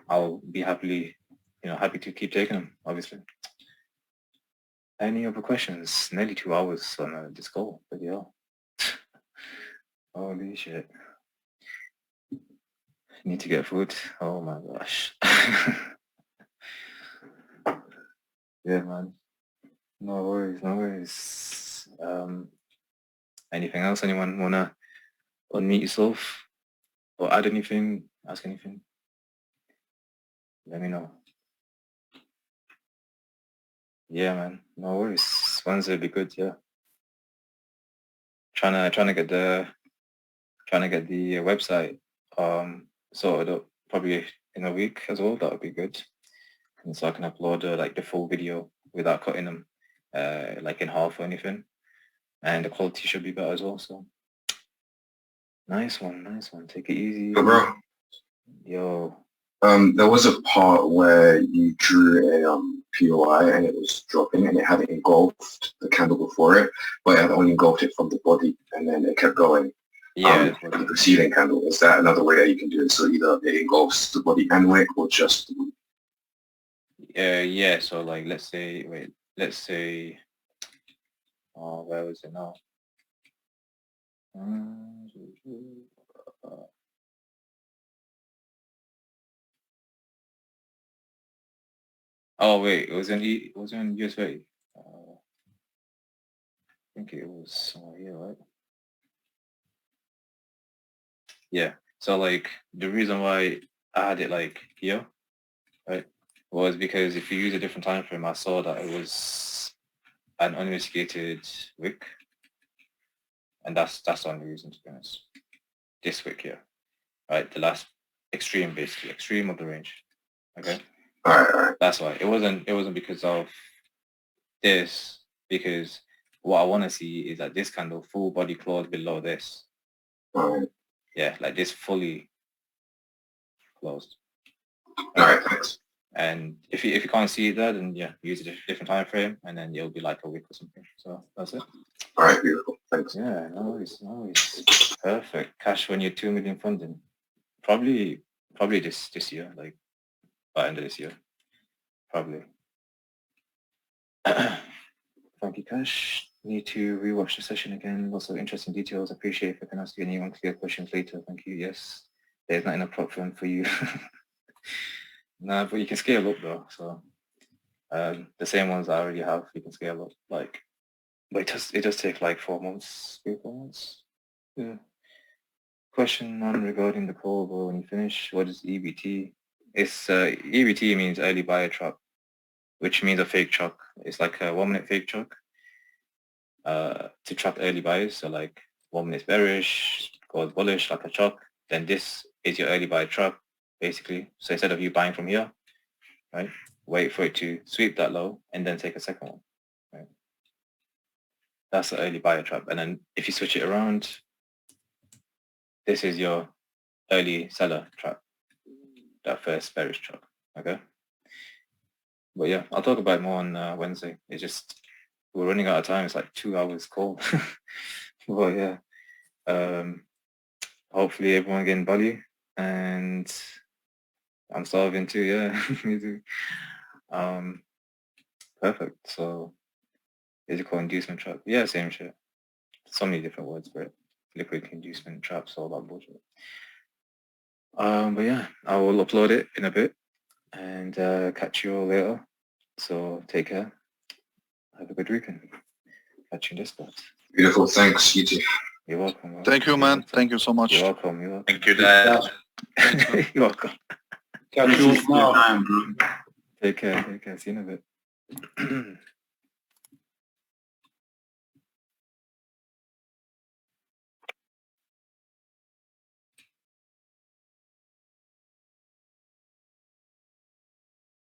I'll be happy to keep taking them, obviously. Any other questions? Nearly 2 hours on this call. But yeah. Holy shit. Need to get food. Oh my gosh. Yeah, man. No worries. Anything else? Anyone wanna unmute yourself or add anything? Ask anything? Let me know. Yeah, man. No worries. Wednesday will be good. Yeah. Trying to get the website sorted up probably in a week as well. That would be good. And so I can upload like the full video without cutting them like in half or anything. And the quality should be better as well. So nice one. Take it easy. Yo, bro. Yo. There was a part where you drew a POI and it was dropping and it had engulfed the candle before it, but it had only engulfed it from the body and then it kept going. Yeah. The preceding candle. Is that another way that you can do it? So either it engulfs the body and wick or just the body? Yeah. So like, let's say, where was it now? Oh wait, it was in USV. I think it was somewhere here, right? Yeah. So like the reason why I had it like here, right, was because if you use a different time frame, I saw that it was an unmitigated wick, and that's the only reason, to be honest. This wick here, right, the last extreme, basically extreme of the range. Okay, that's why it wasn't because of this, because what I want to see is that this candle full body close below this. Yeah, like this fully closed. All right, thanks. And if you can't see that, then yeah, use a different time frame, and then it'll be like a week or something. So that's it. All right, beautiful. Thanks. Yeah, no worries. Perfect. Cash when you're 2 million funding. Probably this year, like by end of this year. Probably. Thank you, Cash. Need to rewatch the session again. Lots of interesting details. Appreciate if I can ask you any unclear questions later. Thank you. Yes. There's not enough prop firm for you. Nah, but you can scale up though. So the same ones I already have, you can scale up. Like, but it does take like 4 months, 3 4 months. Yeah. Question on regarding the call, but when you finish, what is EBT? It's EBT means early buyer trap, which means a fake chalk. It's like a 1 minute fake chalk to trap early buyers. So like 1 minute bearish, goes bullish like a chalk. Then this is your early buyer trap, basically. So instead of you buying from here, right, wait for it to sweep that low and then take a second one. Right? That's the early buyer trap. And then if you switch it around, this is your early seller trap, that first bearish trap. Okay. But yeah, I'll talk about it more on Wednesday. It's just we're running out of time. It's like 2 hours call. But yeah, hopefully everyone getting value, and I'm starving too. Yeah, me too. Perfect. So is it called inducement trap? Yeah, same shit. So many different words for it. Liquid inducement traps, all that bullshit. But yeah, I will upload it in a bit and catch you all later. So take care. Have a good weekend. Catch you in Discord. Beautiful. Thanks. You too. You're welcome. Thank you, man. Thank you so much. You're welcome. You're welcome. Thank you, Dad. You're welcome. Catch you tomorrow. Take care. See you in a bit.